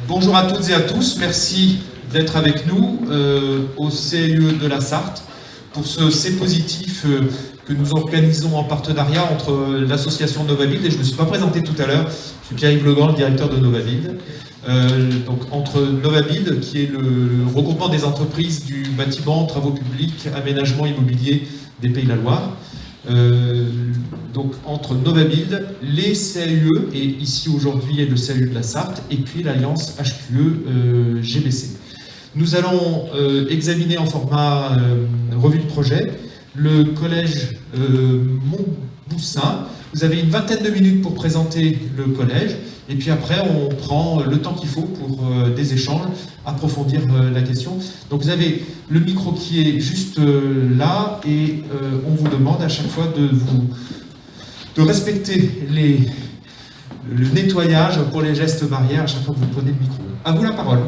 Bonjour à toutes et à tous, merci d'être avec nous au CIE de la Sarthe pour ce C positif que nous organisons en partenariat entre l'association Novabuild, et je ne me suis pas présenté tout à l'heure, je suis Pierre-Yves Legrand, le directeur de Novabuild. Donc entre Novabuild, qui est le regroupement des entreprises du bâtiment, travaux publics, aménagement immobilier des Pays de la Loire. Donc entre Novabuild, les CAUE, et ici aujourd'hui est le CAUE de la Sarthe, et puis l'Alliance HQE GBC. Nous allons examiner en format revue de projet le collège Montboussin. Vous avez une vingtaine de minutes pour présenter le collège, et puis après on prend le temps qu'il faut pour des échanges, approfondir la question. Donc vous avez le micro qui est juste là, et on vous demande à chaque fois de respecter le nettoyage pour les gestes barrières à chaque fois que vous prenez le micro. À vous la parole.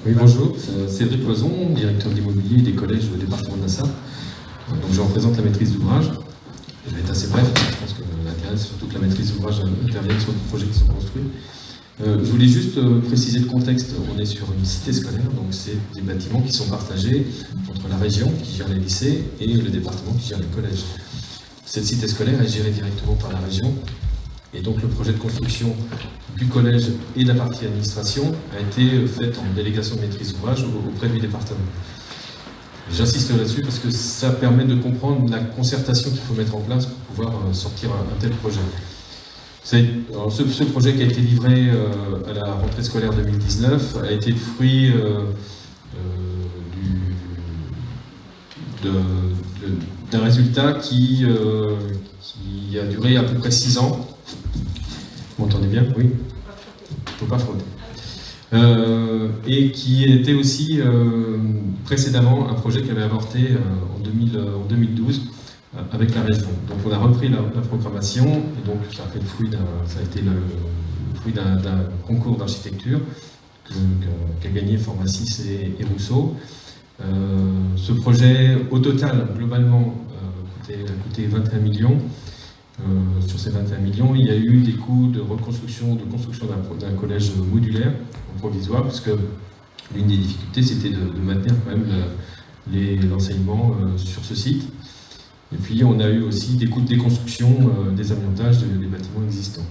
Oui, bonjour, c'est Cédric Loison, directeur d'immobilier des collèges au département de la Sarthe. Donc je représente la maîtrise d'ouvrage. Je vais être assez bref, je pense que l'intérêt, c'est surtout que la maîtrise d'ouvrage intervienne sur des projets qui sont construits. Je voulais juste préciser le contexte. On est sur une cité scolaire, donc c'est des bâtiments qui sont partagés entre la région qui gère les lycées et le département qui gère les collèges. Cette cité scolaire est gérée directement par la région, et donc le projet de construction du collège et de la partie administration a été fait en délégation de maîtrise d'ouvrage auprès du département. J'insiste là-dessus parce que ça permet de comprendre la concertation qu'il faut mettre en place pour pouvoir sortir un tel projet. Alors ce projet qui a été livré à la rentrée scolaire 2019 a été le fruit d'un résultat qui a duré à peu près 6 ans. Vous m'entendez bien? Oui. Il ne faut pas frotter. Et qui était aussi précédemment un projet qui avait avorté en 2012 avec la région. Donc on a repris la programmation, et donc ça a été le fruit d'un concours d'architecture qu'a gagné Formacis et Rousseau. Ce projet, au total, globalement, a coûté 21 millions. Sur ces 21 millions, il y a eu des coûts de construction d'un collège modulaire, provisoire, parce que l'une des difficultés, c'était de maintenir quand même l'enseignement sur ce site. Et puis, on a eu aussi des coûts de déconstruction des amiantages des bâtiments existants.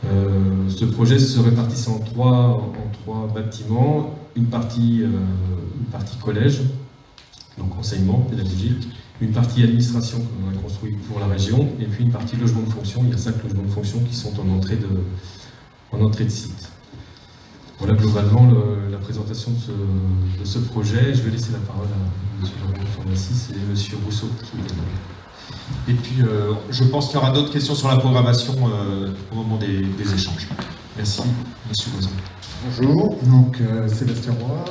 Ce projet se répartissait en trois bâtiments, une partie collège, donc enseignement pédagogique, une partie administration qu'on a construit pour la région, et puis une partie logement de fonction. Il y a 5 logements de fonction qui sont en entrée de site. Voilà globalement la présentation de ce projet. Je vais laisser la parole à M. Legrand de Formacis et M. Rousseau qui est là. Et puis je pense qu'il y aura d'autres questions sur la programmation au moment des échanges. Merci, M. Loison. Bonjour, donc Sébastien Roy,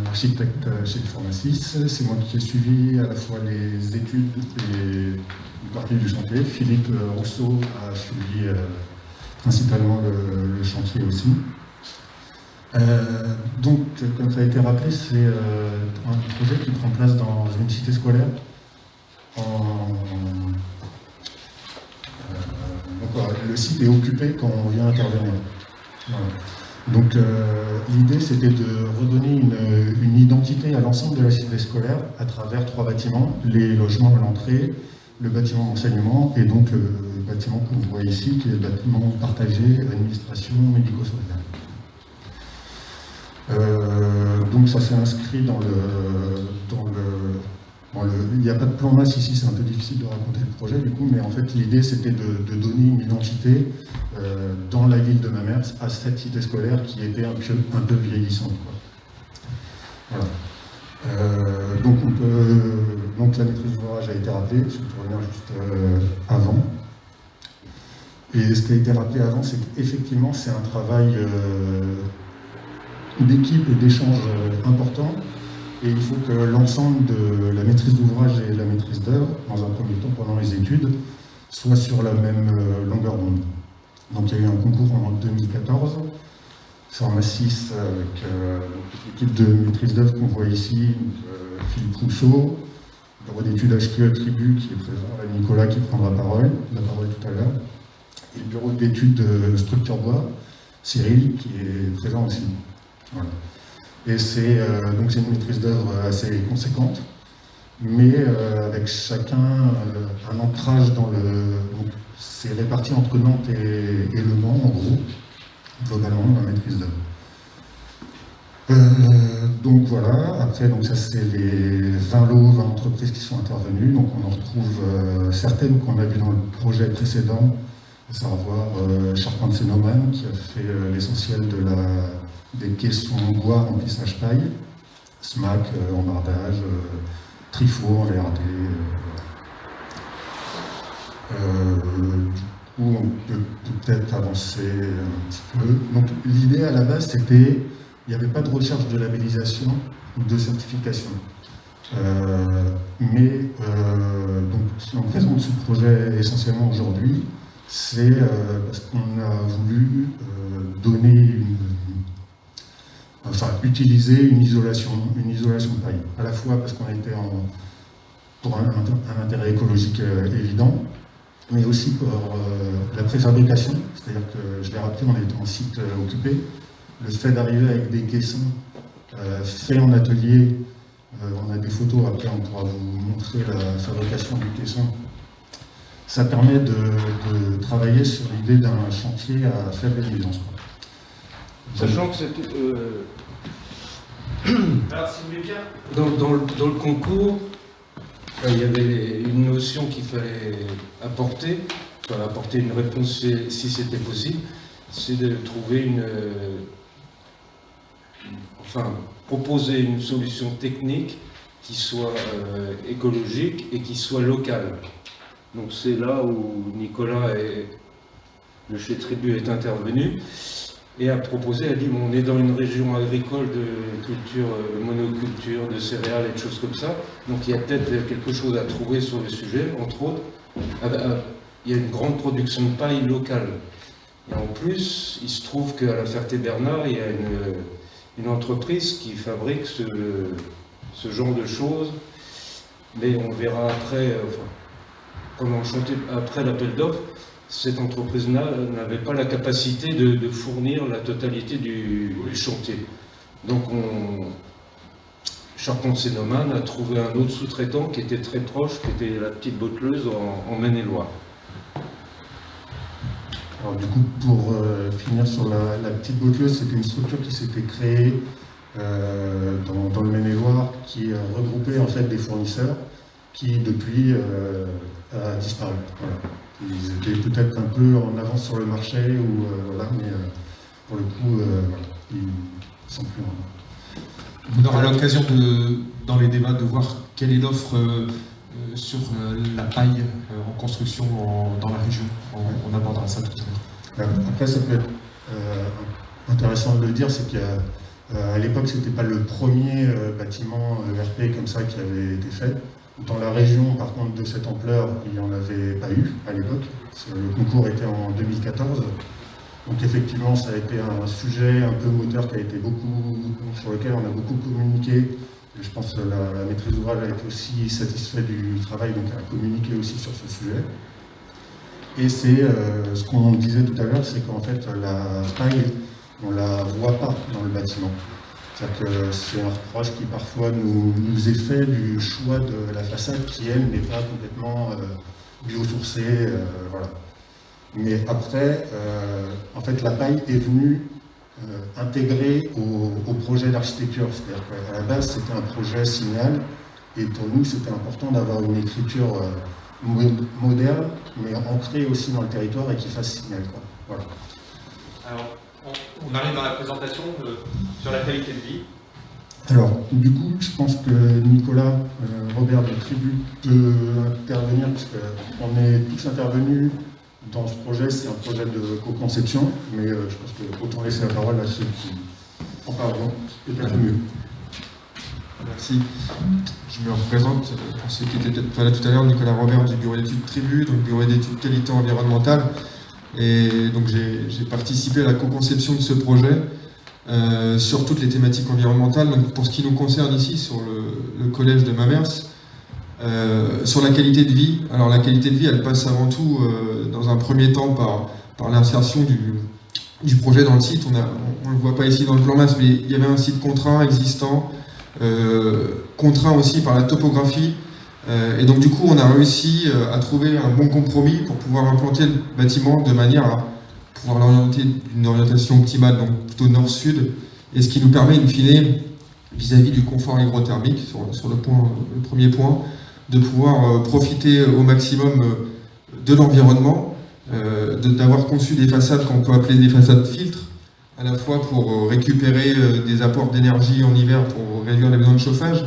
architecte chez Formacis. C'est moi qui ai suivi à la fois les études et une partie du chantier. Philippe Rousseau a suivi principalement le chantier aussi. Donc, comme ça a été rappelé, c'est un projet qui prend place dans une cité scolaire. Le site est occupé quand on vient intervenir. Voilà. Donc l'idée, c'était de redonner une identité à l'ensemble de la cité scolaire à travers 3 bâtiments: les logements à l'entrée, le bâtiment d'enseignement et donc le bâtiment que vous voyez ici, qui est le bâtiment partagé administration médico-sociale. Donc ça s'est inscrit dans il n'y a pas de plan masse ici, c'est un peu difficile de raconter le projet du coup, mais en fait l'idée c'était de donner une identité dans la ville de Mamers à cette cité scolaire qui était un peu vieillissante, quoi. Voilà. Donc la maîtrise d'ouvrage a été rappelée, je peux revenir juste avant. Et ce qui a été rappelé avant, c'est qu'effectivement c'est un travail d'équipe et d'échange important. Et il faut que l'ensemble de la maîtrise d'ouvrage et la maîtrise d'œuvre, dans un premier temps pendant les études, soient sur la même longueur d'onde. Donc il y a eu un concours en 2014, Formacis avec l'équipe de maîtrise d'œuvre qu'on voit ici, Philippe Rousseau, bureau d'études HQE Tribu qui est présent, là, Nicolas qui prendra la parole tout à l'heure, et le bureau d'études de structure bois, Cyril qui est présent aussi. Voilà. Et c'est donc c'est une maîtrise d'œuvre assez conséquente, mais avec chacun un ancrage dans le... Donc, c'est réparti entre Nantes et Le Mans, en gros, globalement, la maîtrise d'œuvre. Donc voilà, après donc ça c'est les 20 lots, 20 entreprises qui sont intervenues, donc on en retrouve certaines qu'on a vues dans le projet précédent, à savoir Charpente Sénomane qui a fait l'essentiel des caissons bois remplissage paille, SMAC en bardage, Trifo en VRD. Du coup on peut peut-être avancer un petit peu. Donc l'idée à la base c'était, il n'y avait pas de recherche de labellisation ou de certification. Donc, si on présente ce projet essentiellement aujourd'hui, c'est parce qu'on a voulu utiliser une isolation de paille. À la fois parce qu'on était pour un intérêt écologique évident, mais aussi pour la préfabrication. C'est-à-dire que, je l'ai rappelé, on était en site occupé. Le fait d'arriver avec des caissons faits en atelier, on a des photos, après on pourra vous montrer la fabrication du caisson. Ça permet de travailler sur l'idée d'un chantier à faible nuisance. Sachant que c'était... Alors, si vous voulez bien... Dans le concours, il y avait une notion qu'il fallait apporter une réponse si c'était possible, c'est de trouver proposer une solution technique qui soit écologique et qui soit locale. Donc c'est là où Nicolas de chez Tribu est intervenu et a proposé, a dit bon, on est dans une région agricole de culture, monoculture, de céréales et de choses comme ça, donc il y a peut-être quelque chose à trouver sur le sujet, entre autres. Il y a une grande production de paille locale. Et en plus, il se trouve qu'à la Ferté-Bernard, il y a une entreprise qui fabrique ce genre de choses, mais on verra après, pendant le chantier, après l'appel d'offres, cette entreprise-là n'avait pas la capacité de fournir la totalité du chantier. Donc Charpente Sénomane a trouvé un autre sous-traitant qui était très proche, qui était la petite botteleuse en Maine-et-Loire. Alors du coup, pour finir sur la petite botteleuse, c'était une structure qui s'était créée dans le Maine-et-Loire, qui regroupait en fait des fournisseurs qui depuis a disparu. Voilà. Ils étaient peut-être un peu en avance sur le marché, voilà, mais pour le coup, voilà, ils ne sont plus en... On aura l'occasion dans les débats de voir quelle est l'offre sur la paille en construction dans la région. On abordera ça tout à l'heure. Après, ça peut être intéressant de le dire, c'est qu'à l'époque, ce n'était pas le premier bâtiment ERP comme ça qui avait été fait. Dans la région, par contre, de cette ampleur, il n'y en avait pas eu à l'époque. Le concours était en 2014. Donc effectivement, ça a été un sujet un peu moteur sur lequel on a beaucoup communiqué. Et je pense que la maîtrise d'ouvrage a été aussi satisfait du travail, donc a communiqué aussi sur ce sujet. Et c'est ce qu'on disait tout à l'heure, c'est qu'en fait la paille, on ne la voit pas dans le bâtiment. C'est-à-dire que c'est un reproche qui parfois nous est fait du choix de la façade qui, elle, n'est pas complètement biosourcée. Voilà. Mais après, en fait, la paille est venue intégrée au projet d'architecture. C'est-à-dire qu'à la base, c'était un projet signal, et pour nous, c'était important d'avoir une écriture moderne, mais ancrée aussi dans le territoire et qui fasse signal, quoi. Voilà. Alors, on arrive dans la présentation sur la qualité de vie. Alors, du coup, je pense que Nicolas Robert de Tribu peut intervenir, parce qu'on est tous intervenus dans ce projet. C'est un projet de co-conception, mais je pense que autant laisser la parole à ceux qui en parleront, c'est peut-être mieux. Merci. Je me représente, pour ceux qui étaient peut-être pas là tout à l'heure, Nicolas Robert du bureau d'études Tribu, donc bureau d'études qualité environnementale. Et donc j'ai participé à la co-conception de ce projet sur toutes les thématiques environnementales. Donc pour ce qui nous concerne ici, sur le collège de Mamers, Sur la qualité de vie, alors la qualité de vie, elle passe avant tout, dans un premier temps, par l'insertion du projet dans le site. On ne le voit pas ici dans le plan masse, mais il y avait un site contraint existant, contraint aussi par la topographie. Et donc du coup, on a réussi à trouver un bon compromis pour pouvoir implanter le bâtiment de manière à pouvoir l'orienter d'une orientation optimale, donc plutôt nord-sud, et ce qui nous permet, in fine, vis-à-vis du confort hygrothermique, sur le premier point, de pouvoir profiter au maximum de l'environnement, d'avoir conçu des façades qu'on peut appeler des façades filtres, à la fois pour récupérer des apports d'énergie en hiver pour réduire les besoins de chauffage,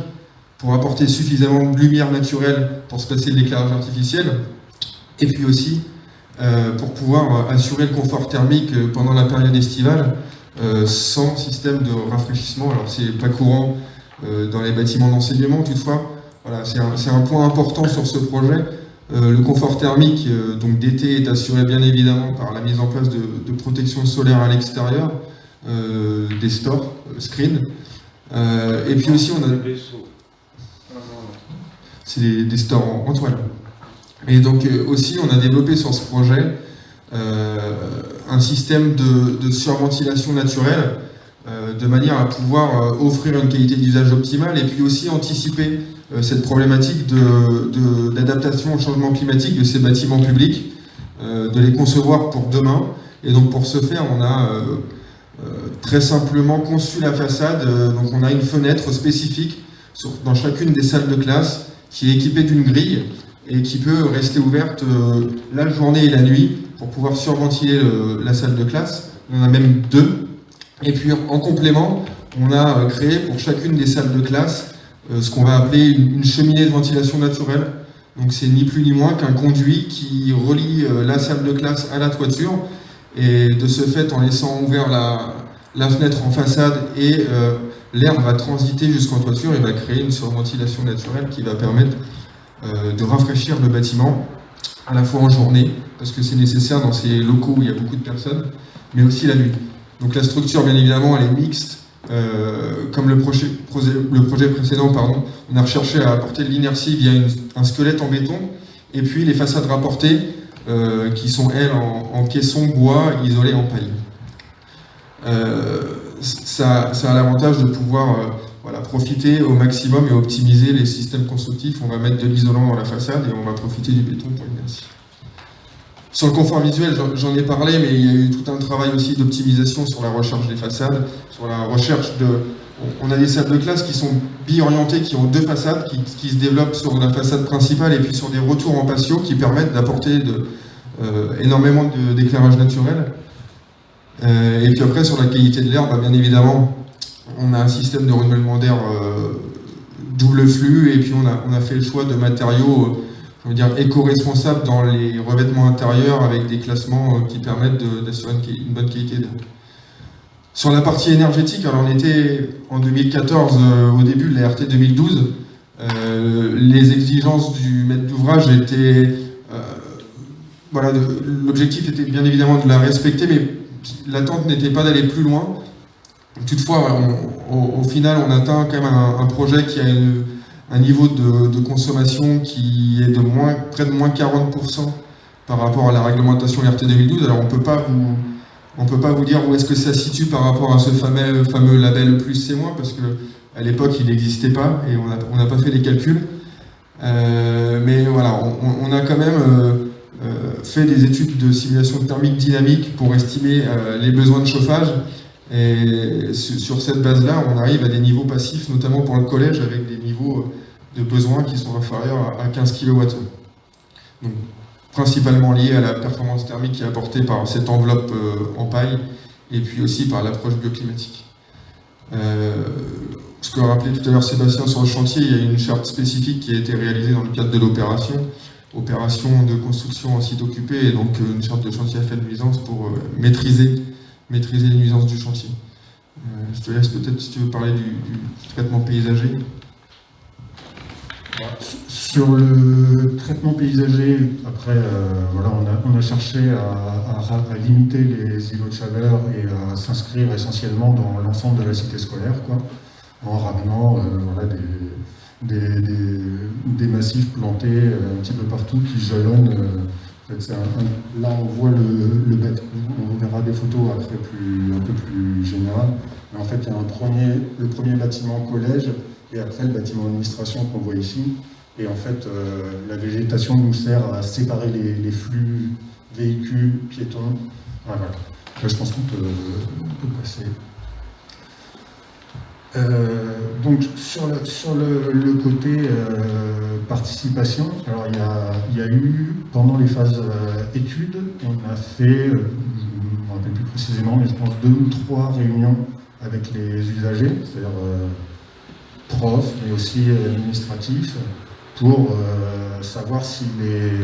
pour apporter suffisamment de lumière naturelle pour se passer de l'éclairage artificiel, et puis aussi pour pouvoir assurer le confort thermique pendant la période estivale sans système de rafraîchissement. Alors c'est pas courant dans les bâtiments d'enseignement, toutefois, voilà, c'est un point important sur ce projet. Le confort thermique donc d'été est assuré bien évidemment par la mise en place de protection solaire à l'extérieur, des stores, screen, et puis aussi on a... C'est des stores en toile. Et donc aussi on a développé sur ce projet un système de surventilation naturelle de manière à pouvoir offrir une qualité d'usage optimale et puis aussi anticiper cette problématique d'adaptation au changement climatique de ces bâtiments publics, de les concevoir pour demain. Et donc pour ce faire, on a très simplement conçu la façade. Donc on a une fenêtre spécifique dans chacune des salles de classe qui est équipée d'une grille et qui peut rester ouverte la journée et la nuit pour pouvoir surventiler la salle de classe. On en a même deux. Et puis en complément, on a créé pour chacune des salles de classe ce qu'on va appeler une cheminée de ventilation naturelle. Donc c'est ni plus ni moins qu'un conduit qui relie la salle de classe à la toiture. Et de ce fait, en laissant ouvert la fenêtre en façade et l'air va transiter jusqu'en toiture et va créer une surventilation naturelle qui va permettre de rafraîchir le bâtiment à la fois en journée, parce que c'est nécessaire dans ces locaux où il y a beaucoup de personnes, mais aussi la nuit. Donc la structure, bien évidemment, elle est mixte. Comme le projet précédent, pardon, on a recherché à apporter de l'inertie via un squelette en béton, et puis les façades rapportées, qui sont, elles, en caisson bois isolé en paille. Ça a l'avantage de pouvoir profiter au maximum et optimiser les systèmes constructifs. On va mettre de l'isolant dans la façade et on va profiter du béton pour l'inertie. Sur le confort visuel, j'en ai parlé, mais il y a eu tout un travail aussi d'optimisation sur la recherche des façades, sur la recherche de... On a des salles de classe qui sont bi-orientées, qui ont deux façades, qui se développent sur la façade principale et puis sur des retours en patio qui permettent d'apporter énormément d'éclairage naturel. Et puis après, sur la qualité de l'air, bien évidemment, on a un système de renouvellement d'air double flux, et puis on a fait le choix de matériaux éco-responsables dans les revêtements intérieurs avec des classements qui permettent d'assurer une bonne qualité d'air. Sur la partie énergétique, alors on était en 2014, au début de la RT 2012, les exigences du maître d'ouvrage étaient... l'objectif était bien évidemment de la respecter, mais l'attente n'était pas d'aller plus loin. Toutefois, au final, on atteint quand même un projet qui a un niveau de consommation qui est de près de moins 40% par rapport à la réglementation RT 2012. Alors on peut pas vous dire où est-ce que ça se situe par rapport à ce fameux label plus C-, parce qu'à l'époque il n'existait pas et on n'a pas fait les calculs. Mais voilà, on a quand même fait des études de simulation thermique dynamique pour estimer les besoins de chauffage. Et sur cette base-là, on arrive à des niveaux passifs, notamment pour le collège, avec des niveaux de besoins qui sont inférieurs à 15 kWh. Donc, principalement lié à la performance thermique qui est apportée par cette enveloppe en paille, et puis aussi par l'approche bioclimatique. Ce que rappelait tout à l'heure Sébastien sur le chantier, il y a une charte spécifique qui a été réalisée dans le cadre de l'opération de construction en site occupé, et donc une charte de chantier à faible nuisance pour maîtriser les nuisances du chantier. Je te laisse peut-être, si tu veux, parler du traitement paysager. Sur le traitement paysager, après, on a cherché à limiter les îlots de chaleur et à s'inscrire essentiellement dans l'ensemble de la cité scolaire, quoi. en ramenant voilà, des massifs plantés un petit peu partout qui jalonnent. En fait, là, on voit le bâtiment, on verra des photos après un peu plus générales. Mais en fait, il y a le premier bâtiment collège et après le bâtiment administration qu'on voit ici. Et en fait, la végétation nous sert à séparer les flux véhicules, piétons. Ah, voilà. Là, je pense qu'on peut passer. Donc sur le côté participation, alors il y a eu pendant les phases études, on a fait, je ne me rappelle plus précisément, mais je pense 2 ou 3 réunions avec les usagers, c'est-à-dire profs, mais aussi administratifs, pour savoir si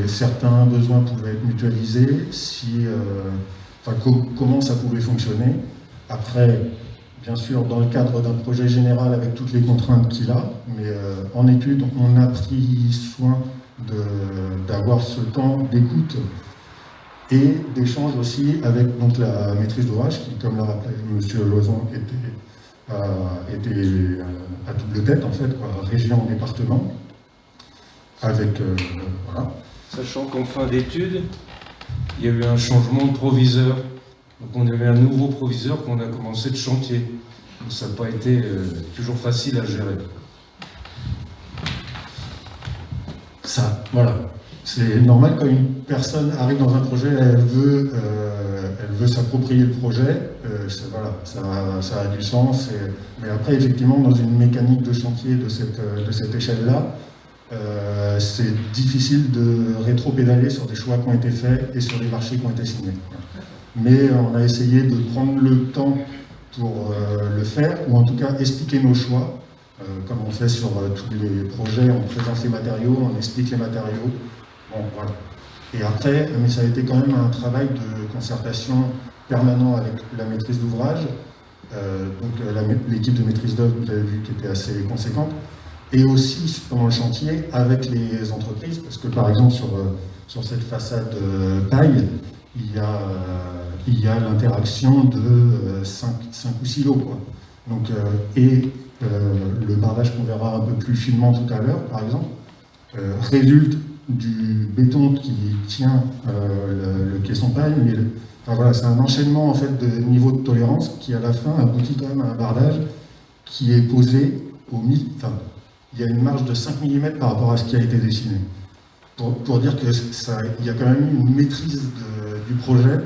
certains besoins pouvaient être mutualisés, comment ça pouvait fonctionner. Après, bien sûr, dans le cadre d'un projet général avec toutes les contraintes qu'il a, mais en étude, on a pris soin d'avoir ce temps d'écoute et d'échange aussi avec donc, la maîtrise d'ouvrage, qui, comme l'a rappelé M. Loison, était à double tête, en fait, quoi, région, département, avec... voilà. Sachant qu'en fin d'études, il y a eu un changement de proviseur. Donc on avait un nouveau proviseur quand on a commencé le chantier. Donc ça n'a pas été toujours facile à gérer. Ça, voilà. C'est normal quand une personne arrive dans un projet, elle veut s'approprier le projet, ça a du sens. Mais après, effectivement, dans une mécanique de chantier de cette échelle-là, c'est difficile de rétro-pédaler sur des choix qui ont été faits et sur des marchés qui ont été signés. Mais on a essayé de prendre le temps pour le faire, ou en tout cas expliquer nos choix, comme on fait sur tous les projets, on présente les matériaux, on explique les matériaux. Bon, voilà. Et après, mais ça a été quand même un travail de concertation permanent avec la maîtrise d'ouvrage, l'équipe de maîtrise d'œuvre, vous avez vu, qui était assez conséquente, et aussi pendant le chantier avec les entreprises, parce que par exemple sur cette façade paille, il y a l'interaction de 5 ou 6 lots, quoi. Donc, le bardage qu'on verra un peu plus finement tout à l'heure, par exemple, résulte du béton qui tient le caisson paille, mais voilà, c'est un enchaînement en fait de niveaux de tolérance qui à la fin aboutit quand même à un bardage qui est posé il y a une marge de 5 mm par rapport à ce qui a été dessiné. Pour dire qu'il y a quand même eu une maîtrise du projet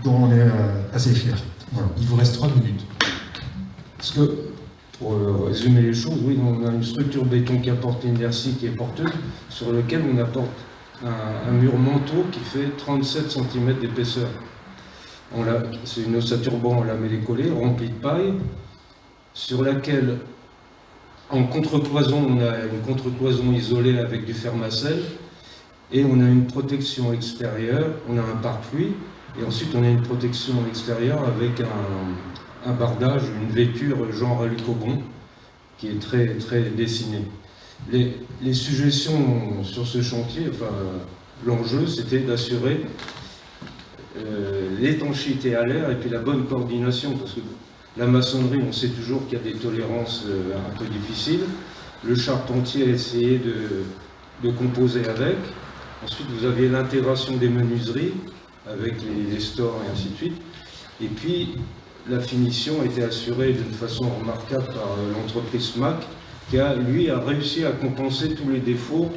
dont on est assez fiers. Voilà. Il vous reste 3 minutes. Parce que, pour résumer les choses, oui, on a une structure béton qui apporte l'inertie qui est porteuse, sur lequel on apporte un mur manteau qui fait 37 cm d'épaisseur. C'est une ossature banc, on la met les collés, remplie de paille, sur laquelle, en contrecloison, on a une contrecloison isolée avec du fermacelle, et on a une protection extérieure, on a un pare-pluie, et ensuite on a une protection extérieure avec un bardage, une vêture genre Lucobon, qui est très, très dessinée. Les suggestions sur ce chantier, l'enjeu, c'était d'assurer l'étanchéité à l'air et puis la bonne coordination, parce que la maçonnerie, on sait toujours qu'il y a des tolérances un peu difficiles. Le charpentier a essayé de composer avec. Ensuite, vous aviez l'intégration des menuiseries avec les stores et ainsi de suite. Et puis, la finition a été assurée d'une façon remarquable par l'entreprise SMAC, qui a réussi à compenser tous les défauts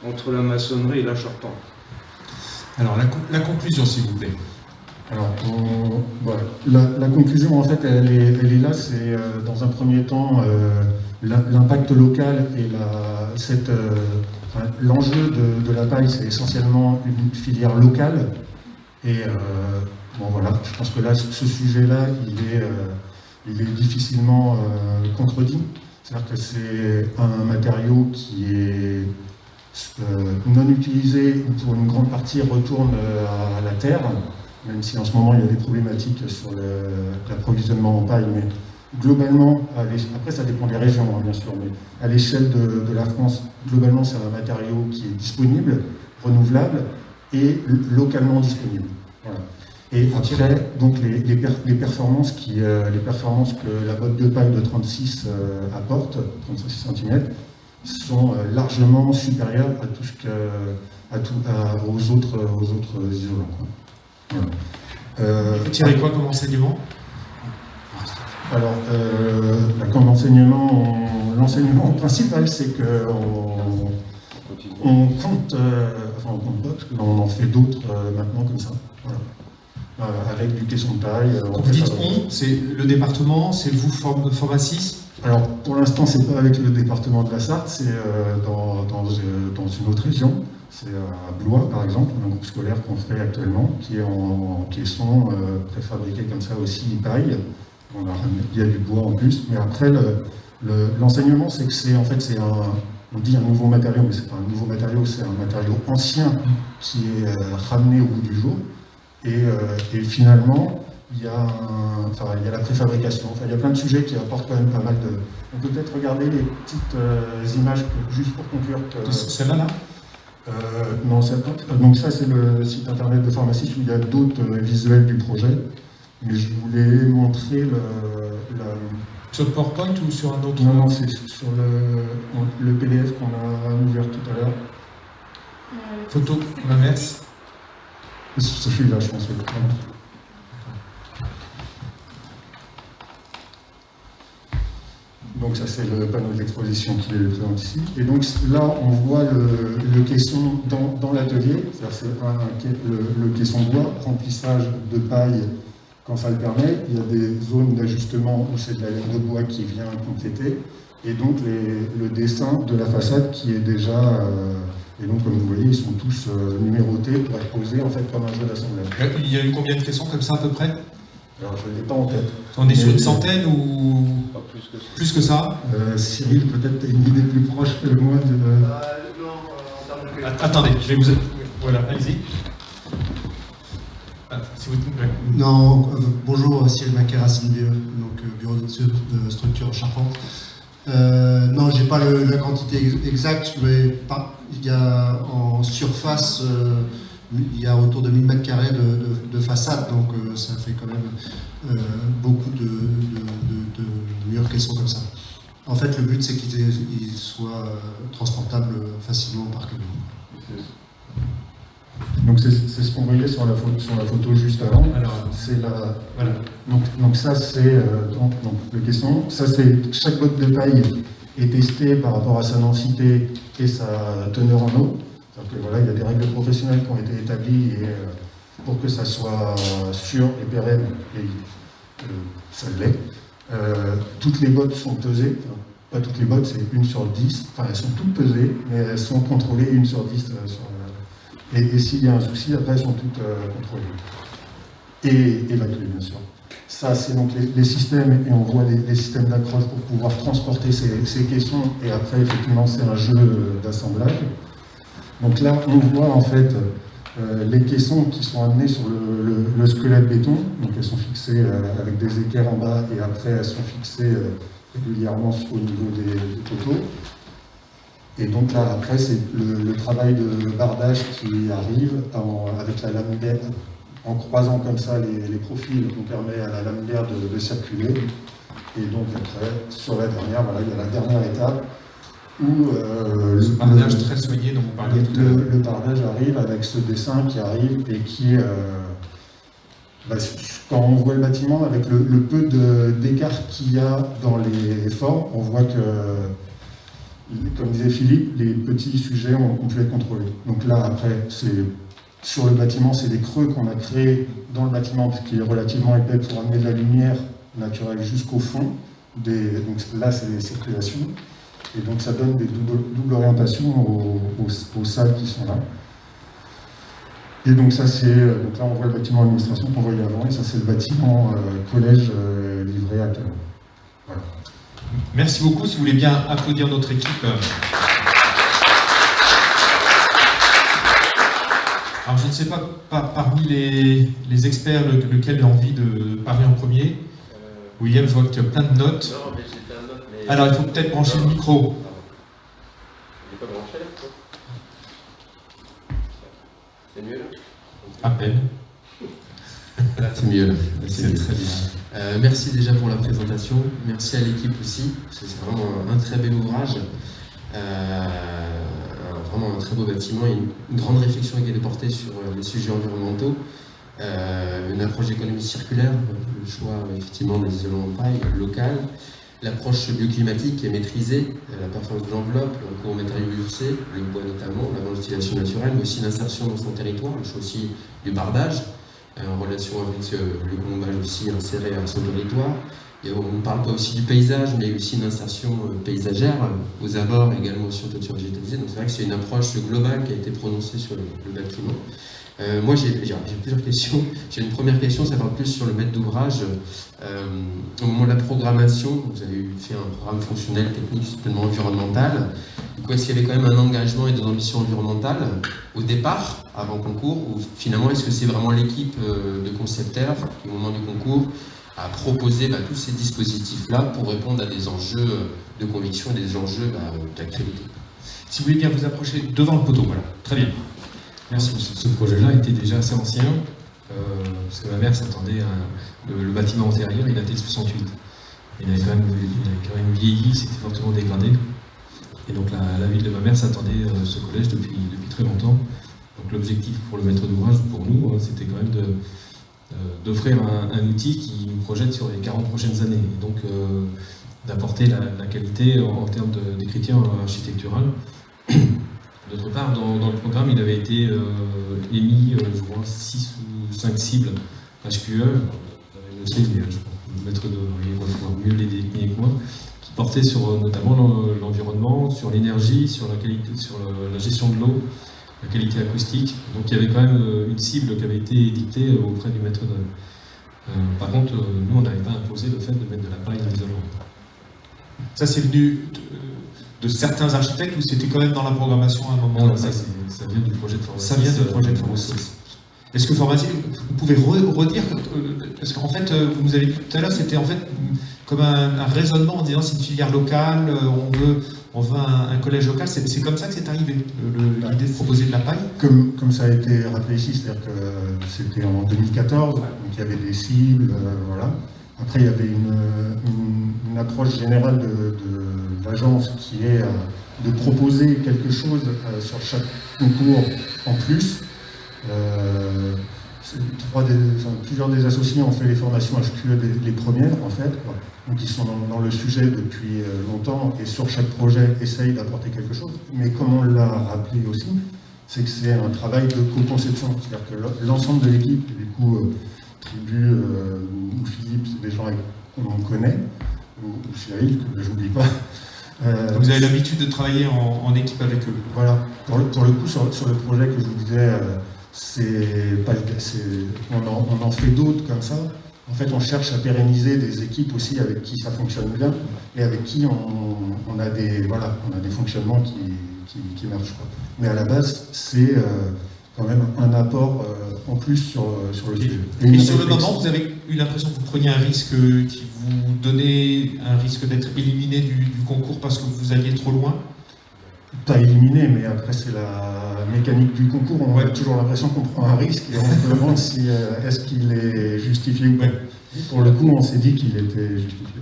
entre la maçonnerie et la charpente. Alors, la conclusion, s'il vous plaît. Alors, la conclusion, en fait, elle est là. C'est dans un premier temps l'impact local et l'enjeu de la paille, c'est essentiellement une filière locale. Et voilà, je pense que là, ce sujet-là, il est difficilement contredit. C'est-à-dire que c'est un matériau qui est non utilisé, ou pour une grande partie retourne à la terre, même si en ce moment il y a des problématiques sur l'approvisionnement en paille, mais globalement, après ça dépend des régions bien sûr, mais à l'échelle de la France, globalement c'est un matériau qui est disponible, renouvelable et localement disponible. Voilà. Et après, donc les performances que la botte de paille de 36 apporte, 36 cm, sont largement supérieures à tout ce que, aux autres isolants, quoi. Voilà. Vous tirez quoi comme enseignement? Alors, comme l'enseignement principal, c'est qu'on compte, enfin on compte pas, parce qu'on en fait d'autres maintenant comme ça, voilà. Avec du caisson de taille. Quand vous dites on, c'est le département, c'est vous, Format 6? Alors, pour l'instant, c'est pas avec le département de la Sarthe, c'est dans une autre région. C'est à Blois, par exemple, un groupe scolaire qu'on fait actuellement, qui est en caisson préfabriqué comme ça aussi, paille. Il y a du bois en plus, mais après, l'enseignement, c'est que on dit un nouveau matériau, mais c'est pas un nouveau matériau, c'est un matériau ancien qui est ramené au bout du jour. Et finalement, il y a la préfabrication, il y a plein de sujets qui apportent quand même pas mal de... On peut peut-être regarder les petites images, juste pour conclure. Celle-là, là? Non, donc ça c'est le site internet de Pharmacie où il y a d'autres visuels du projet. Mais je voulais montrer Sur le PowerPoint ou sur un autre? Non, c'est sur le PDF qu'on a ouvert tout à l'heure. Photo Mamers. C'est celui-là, je pense. Donc ça c'est le panneau d'exposition qui est présent ici. Et donc là on voit le caisson dans l'atelier, c'est le caisson bois, remplissage de paille quand ça le permet. Il y a des zones d'ajustement où c'est de la laine de bois qui vient compléter. Et donc le dessin de la façade qui est déjà... et donc comme vous voyez, ils sont tous numérotés pour être posés en fait comme un jeu d'assemblage. Il y a eu combien de caissons comme ça à peu près? Alors je ne l'ai pas en tête. On est sur une centaine ou Pas plus que ça? Cyril, peut-être tu as une idée plus proche que moi de... Non, en termes de... Attendez, je vais vous... Voilà, allez-y. Si vous... Ouais. Non, bonjour, Cyril Maquet, Racine BE, donc bureau de structure Charpente. Non, j'ai pas la quantité exacte, mais il y a en surface, il y a autour de 1000 m² de façade, donc ça fait quand même beaucoup de murs qui sont comme ça. En fait, le but, c'est qu'ils soient transportables facilement par camion. Donc c'est ce qu'on voyait sur la photo juste avant. Alors, C'est la... voilà. Donc ça c'est le caisson. Ça c'est chaque botte de paille est testée par rapport à sa densité et sa teneur en eau. Donc voilà, il y a des règles professionnelles qui ont été établies pour que ça soit sûr et pérenne, et ça l'est. Toutes les bottes sont pesées. Enfin, pas toutes les bottes, c'est 1 sur 10. Enfin, elles sont toutes pesées, mais elles sont contrôlées 1 sur 10 et s'il y a un souci, après elles sont toutes contrôlées. Et évacuées, bien sûr. Ça, c'est donc les systèmes, et on voit les systèmes d'accroche pour pouvoir transporter ces caissons, et après, effectivement, c'est un jeu d'assemblage. Donc là, on voit en fait les caissons qui sont amenés sur le squelette béton. Donc elles sont fixées avec des équerres en bas, et après, elles sont fixées régulièrement au niveau des poteaux. Et donc là, après, c'est le travail de bardage qui arrive avec la lame d'air, en croisant comme ça les profils, on permet à la lame d'air de circuler. Et donc après, sur la dernière, voilà, il y a la dernière étape où le bardage très soigné dont vous parliez tout à l'heure. Le bardage arrive avec ce dessin qui arrive et qui, quand on voit le bâtiment, avec le peu d'écart qu'il y a dans les formes, on voit que, comme disait Philippe, les petits sujets ont pu être contrôlés. Donc là, après, sur le bâtiment, c'est des creux qu'on a créés dans le bâtiment, parce qu'il est relativement épais pour amener de la lumière naturelle jusqu'au fond. Donc là, c'est les circulations. Et donc ça donne des doubles orientations aux salles qui sont là. Et donc ça, donc là, on voit le bâtiment administration qu'on voyait avant, et ça, c'est le bâtiment collège livré actuellement. Voilà. Merci beaucoup. Si vous voulez bien applaudir notre équipe. Alors, je ne sais pas parmi les experts lequel a envie de parler en premier. William, je vois que tu as plein de notes. Non, mais j'ai plein de notes, mais... Alors, il faut peut-être brancher le micro. Il n'est pas branché, là, quoi. C'est mieux, là? À peine. C'est mieux là. C'est très bien. Merci déjà pour la présentation. Merci à l'équipe aussi. C'est vraiment un très bel ouvrage. Vraiment un très beau bâtiment. Une grande réflexion qui a été portée sur les sujets environnementaux. Une approche d'économie circulaire, le choix effectivement des isolants en paille local, l'approche bioclimatique qui est maîtrisée, la performance de l'enveloppe, le recours aux matériaux biosourcés, le bois notamment, la ventilation naturelle, mais aussi l'insertion dans son territoire, le choix aussi du bardage, en relation avec le colombage aussi inséré à son territoire. Et on ne parle pas aussi du paysage, mais aussi une insertion paysagère aux abords, également sur toiture végétalisée. Donc c'est vrai que c'est une approche globale qui a été prononcée sur le bâtiment. Moi j'ai plusieurs questions. J'ai une première question, ça parle plus sur le maître d'ouvrage. Au moment de la programmation, vous avez fait un programme fonctionnel, technique, certainement environnemental. Du coup, est-ce qu'il y avait quand même un engagement et des ambitions environnementales au départ, avant concours, ou finalement est-ce que c'est vraiment l'équipe de concepteurs qui, au moment du concours, a proposé tous ces dispositifs-là pour répondre à des enjeux de conviction et des enjeux d'actualité? Si vous voulez bien vous approcher devant le poteau, voilà. Très bien. Merci. Ce projet-là était déjà assez ancien, parce que ma mère s'attendait à... Le bâtiment antérieur, il datait de 68. Il avait quand même vieilli, c'était fortement dégradé. Et donc la ville de ma mère s'attendait à ce collège depuis très longtemps. Donc l'objectif pour le maître d'ouvrage, pour nous, c'était quand même d'offrir un outil qui nous projette sur les 40 prochaines années. Et donc d'apporter la qualité en termes d'écriture architecturale. D'autre part, dans le programme, il avait été émis, je crois, 6 ou 5 cibles HQE, le CV, je crois, le maître d'ouvrier va pouvoir mieux les décliner que moi, qui portaient sur notamment l'environnement, sur l'énergie, sur la qualité, sur la gestion de l'eau, la qualité acoustique. Donc il y avait quand même une cible qui avait été édictée auprès du maître d'œuvre. Par contre, nous, on n'avait pas imposé le fait de mettre de la paille dans l'isolant. Ça, c'est venu de certains architectes ou c'était quand même dans la programmation à un moment? Non, ça vient du projet de formation. Ça vient du projet de formation. Est-ce que Formatis, vous pouvez redire, parce qu'en fait, vous nous avez dit tout à l'heure, c'était en fait comme un raisonnement en disant c'est une filière locale, on veut un collège local, c'est comme ça que c'est arrivé, l'idée de proposer de la paille? Comme ça a été rappelé ici, c'est-à-dire que c'était en 2014, donc il y avait des cibles, voilà. Après, il y avait une approche générale de l'agence qui est de proposer quelque chose sur chaque concours en plus. Plusieurs des associés ont fait les formations HQE les premières, en fait. Donc ils sont dans le sujet depuis longtemps et sur chaque projet essayent d'apporter quelque chose. Mais comme on l'a rappelé aussi, c'est que c'est un travail de co-conception. C'est-à-dire que l'ensemble de l'équipe, du coup, Tribu ou Philippe, c'est des gens qu'on connaît, ou Cyril, que je n'oublie pas. Vous avez l'habitude de travailler en équipe avec eux? Voilà. Pour le coup, sur le projet que je vous disais, on en fait d'autres comme ça. En fait, on cherche à pérenniser des équipes aussi avec qui ça fonctionne bien et avec qui on a des fonctionnements qui marchent, quoi. Mais à la base, c'est quand même un apport en plus sur le sujet. Et sur le moment, vous avez eu l'impression que vous preniez un risque qui vous donnait un risque d'être éliminé du concours parce que vous alliez trop loin? Pas éliminé, mais après c'est la mécanique du concours. On a toujours l'impression qu'on prend un risque et on se demande si est-ce qu'il est justifié ou pas. Pour le coup, on s'est dit qu'il était justifié.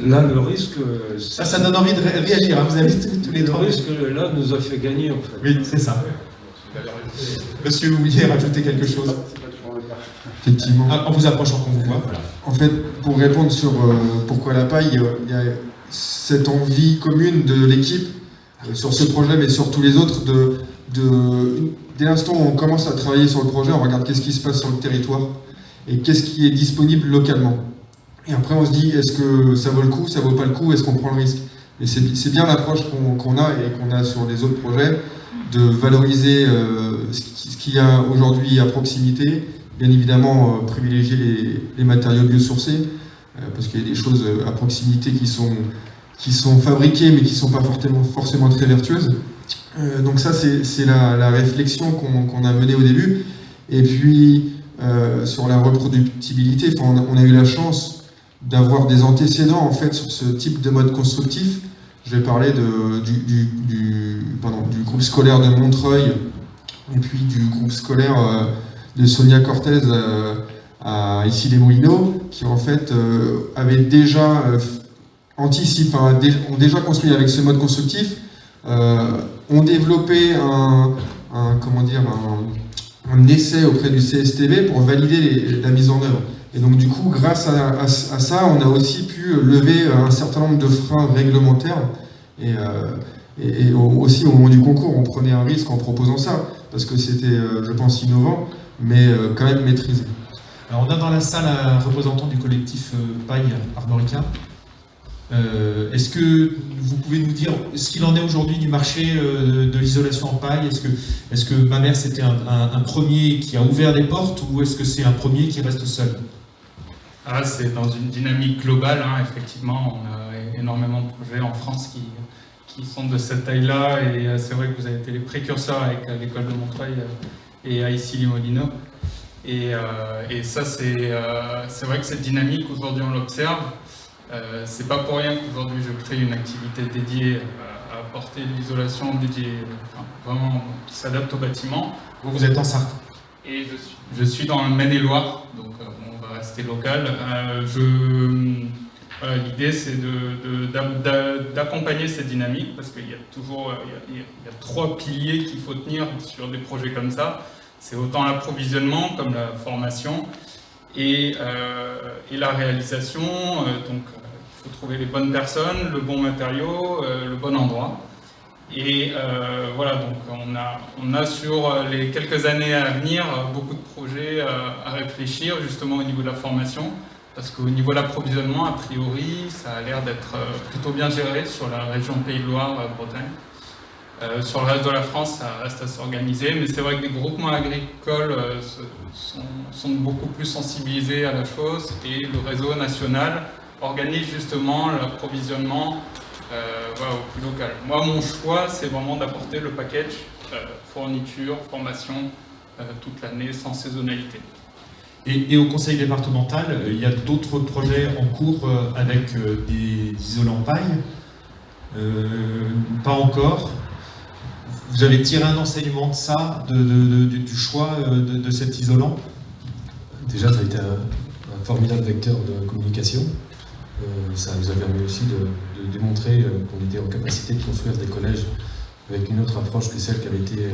Là, le risque... Ça donne envie de réagir, hein. Vous avez tous les trois. Le risque, là, nous a fait gagner, en fait. Oui, c'est ça. Monsieur, vous vouliez rajouter quelque chose? Effectivement. En vous approchant qu'on vous voit. Voilà. En fait, pour répondre sur pourquoi la paille, il y a cette envie commune de l'équipe sur ce projet, mais sur tous les autres, dès l'instant où on commence à travailler sur le projet, on regarde qu'est-ce qui se passe sur le territoire et qu'est-ce qui est disponible localement. Et après, on se dit, est-ce que ça vaut le coup, ça vaut pas le coup, est-ce qu'on prend le risque? Et c'est bien l'approche qu'on a et qu'on a sur les autres projets, de valoriser ce qu'il y a aujourd'hui à proximité, bien évidemment privilégier les matériaux biosourcés, parce qu'il y a des choses à proximité qui sont fabriquées mais qui ne sont pas forcément très vertueuses. Donc ça, c'est la réflexion qu'on a menée au début. Et puis, sur la reproductibilité, on a eu la chance d'avoir des antécédents en fait, sur ce type de mode constructif. Je vais parler du groupe scolaire de Montreuil et puis du groupe scolaire de Sonia Cortez à Issy-les-Moulineaux, qui en fait avaient déjà ont déjà construit avec ce mode constructif, ont développé un essai auprès du CSTB pour valider la mise en œuvre. Et donc du coup, grâce à ça, on a aussi pu lever un certain nombre de freins réglementaires. Et aussi au moment du concours, on prenait un risque en proposant ça, parce que c'était, je pense, innovant, mais quand même maîtrisé. Alors on a dans la salle un représentant du collectif Paille Armoricain. Est-ce que vous pouvez nous dire ce qu'il en est aujourd'hui du marché de l'isolation en paille? Est-ce que Mamers c'était un premier qui a ouvert des portes, ou est-ce que c'est un premier qui reste seul? C'est dans une dynamique globale, effectivement. On a énormément de projets en France qui sont de cette taille-là, et c'est vrai que vous avez été les précurseurs avec l'école de Montreuil et à Issy-les-Moulineaux. Et ça, c'est vrai que cette dynamique, aujourd'hui, on l'observe. C'est pas pour rien qu'aujourd'hui je crée une activité dédiée à apporter de l'isolation dédiée, vraiment qui s'adapte au bâtiment. Vous êtes en Sarthe. Et je suis dans le Maine-et-Loire, donc on va rester local. L'idée c'est d'accompagner cette dynamique, parce qu'il y a toujours il y a 3 piliers qu'il faut tenir sur des projets comme ça. C'est autant l'approvisionnement comme la formation et la réalisation. Donc il faut trouver les bonnes personnes, le bon matériau, le bon endroit. Et voilà, donc on a sur les quelques années à venir beaucoup de projets à réfléchir justement au niveau de la formation, parce qu'au niveau de l'approvisionnement, a priori, ça a l'air d'être plutôt bien géré sur la région Pays de Loire, Bretagne. Sur le reste de la France, ça reste à s'organiser, mais c'est vrai que les groupements agricoles sont beaucoup plus sensibilisés à la chose, et le réseau national organise justement l'approvisionnement au plus local. Moi, mon choix, c'est vraiment d'apporter le package fourniture, formation toute l'année, sans saisonnalité. Et au conseil départemental, il y a d'autres projets en cours avec des isolants paille? Pas encore. Vous avez tiré un enseignement de ça, du choix de cet isolant? Déjà, ça a été un formidable vecteur de communication. Ça nous a permis aussi de démontrer qu'on était en capacité de construire des collèges avec une autre approche que celle qui avait été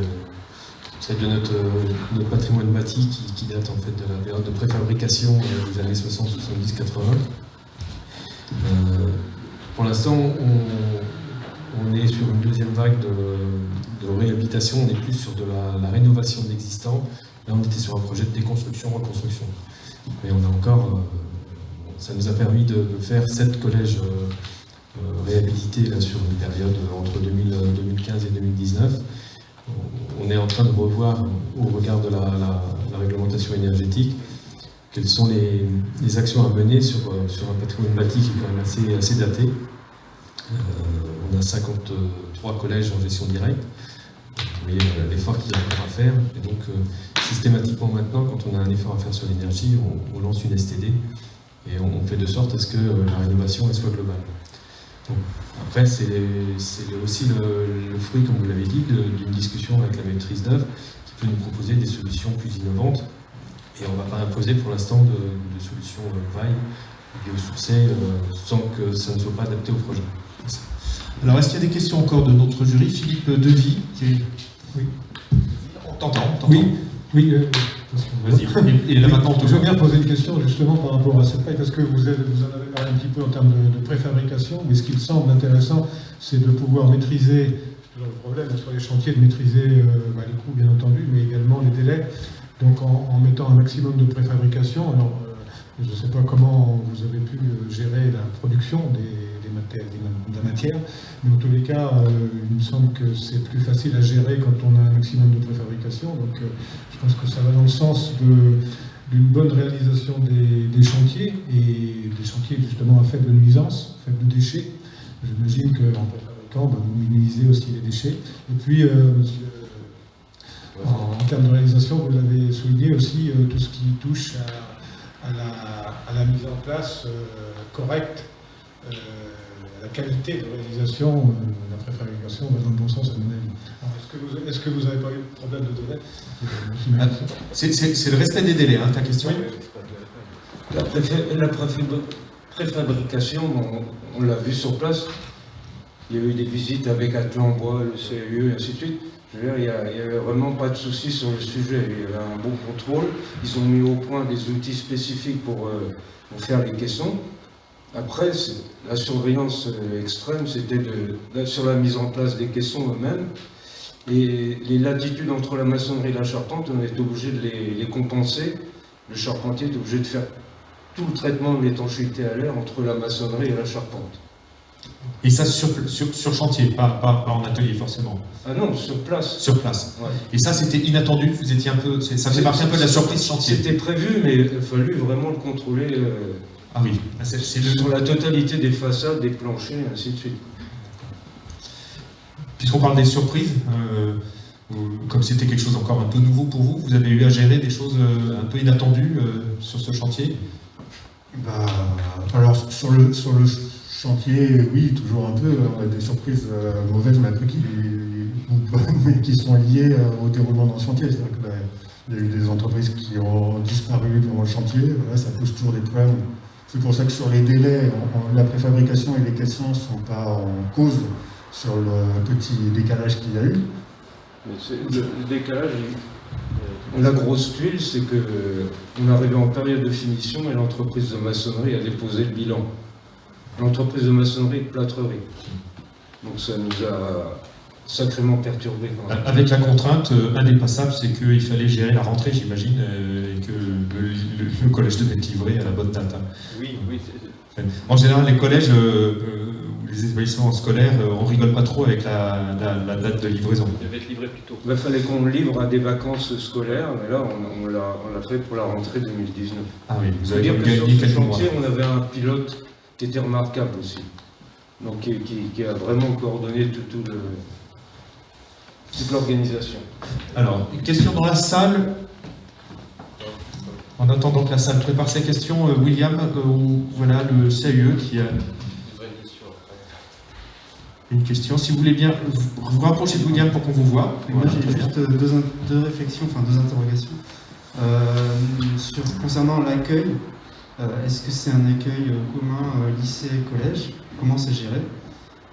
celle de notre patrimoine bâti qui date en fait de la période de préfabrication des années 60, 70, 80. Pour l'instant, on est sur une deuxième vague de réhabilitation, on est plus sur de la rénovation de l'existant. Là, on était sur un projet de déconstruction, reconstruction. Mais on a encore, ça nous a permis de faire 7 collèges réhabilités là, sur une période entre 2015 et 2019. On est en train de revoir, au regard de la réglementation énergétique, quelles sont les actions à mener sur un patrimoine bâti qui est quand même assez daté. On a 53 collèges en gestion directe, mais l'effort qu'il y a encore à faire. Et donc, systématiquement maintenant, quand on a un effort à faire sur l'énergie, on lance une STD et on fait de sorte à ce que la rénovation elle soit globale. Donc, après, c'est aussi le fruit, comme vous l'avez dit, d'une discussion avec la maîtrise d'œuvre qui peut nous proposer des solutions plus innovantes. Et on ne va pas imposer pour l'instant de solutions vaille, biosourcées, sans que ça ne soit pas adapté au projet. Alors, est-ce qu'il y a des questions encore de notre jury? Philippe Devy, oui. On t'entend. Oui. Vas-y. Et là maintenant, je veux bien poser une question justement par rapport à cette paille, parce que vous en avez parlé un petit peu en termes de préfabrication, mais ce qui me semble intéressant, c'est de pouvoir maîtriser, le problème sur les chantiers, de maîtriser les coûts bien entendu, mais également les délais, donc en mettant un maximum de préfabrication. Alors, je ne sais pas comment vous avez pu gérer la production de la matière, mais en tous les cas, il me semble que c'est plus facile à gérer quand on a un maximum de préfabrication. Donc, je pense que ça va dans le sens d'une bonne réalisation des chantiers, et des chantiers justement à faible nuisance, faible déchets. J'imagine qu'en préfabriquant, vous minimisez aussi les déchets. Et puis, monsieur, en termes de réalisation, vous l'avez souligné aussi, tout ce qui touche à la mise en place correcte, la qualité de réalisation, la préfabrication va dans le bon sens à mon avis. Est-ce que vous n'avez pas eu de problème de délai? C'est le respect des délais, hein, ta question? La préfabrication, on l'a vu sur place. Il y a eu des visites avec Atlan-Bois, le CAE, et ainsi de suite. Je veux dire, il n'y avait vraiment pas de souci sur le sujet. Il y avait un bon contrôle. Ils ont mis au point des outils spécifiques pour faire les caissons. Après, la surveillance extrême, c'était sur la mise en place des caissons eux-mêmes. Et les latitudes entre la maçonnerie et la charpente, on était obligé de les compenser. Le charpentier est obligé de faire tout le traitement de l'étanchéité à l'air entre la maçonnerie et la charpente. Et ça sur chantier, pas en atelier forcément. Ah non, sur place. Sur place. Ouais. Et ça, c'était inattendu. Vous étiez un peu, ça fait partie un peu de la surprise chantier. C'était prévu, mais il a fallu vraiment le contrôler Ah oui. sur la totalité des façades, des planchers, et ainsi de suite. Puisqu'on parle des surprises, comme c'était quelque chose encore un peu nouveau pour vous, vous avez eu à gérer des choses un peu inattendues sur ce chantier? Alors, sur le chantier, oui, toujours un peu. On a des surprises mauvaises, mais qui sont liées au déroulement d'un chantier. C'est-à-dire qu'il y a eu des entreprises qui ont disparu durant le chantier. Voilà, ça pose toujours des problèmes. C'est pour ça que sur les délais, la préfabrication et les caissons ne sont pas en cause sur le petit décalage qu'il y a eu. Mais le décalage, la grosse tuile, c'est qu'on est arrivé en période de finition et l'entreprise de maçonnerie a déposé le bilan. L'entreprise de maçonnerie et de plâtrerie. Donc ça nous a sacrément perturbé. Avec la contrainte indépassable, c'est qu'il fallait gérer la rentrée, j'imagine, et que le collège devait être livré à la bonne date. Hein. Oui. En général, les collèges ou les établissements scolaires, on rigole pas trop avec la date de livraison. Il devait être livré plus tôt. Il fallait qu'on le livre à des vacances scolaires, mais là, on l'a fait pour la rentrée 2019. Ah oui, vous Je veux avez dire que sur gagné ce quelques mois. chantier, on avait un pilote qui était remarquable aussi. Donc qui a vraiment coordonné toute l'organisation. Alors, une question dans la salle. En attendant que la salle prépare ses questions, William, voilà le CAE qui a une question. Si vous voulez bien vous rapprocher de William pour qu'on vous voit. Moi j'ai juste deux réflexions, enfin deux interrogations. Concernant l'accueil, est-ce que c'est un accueil commun lycée-collège? Comment c'est géré?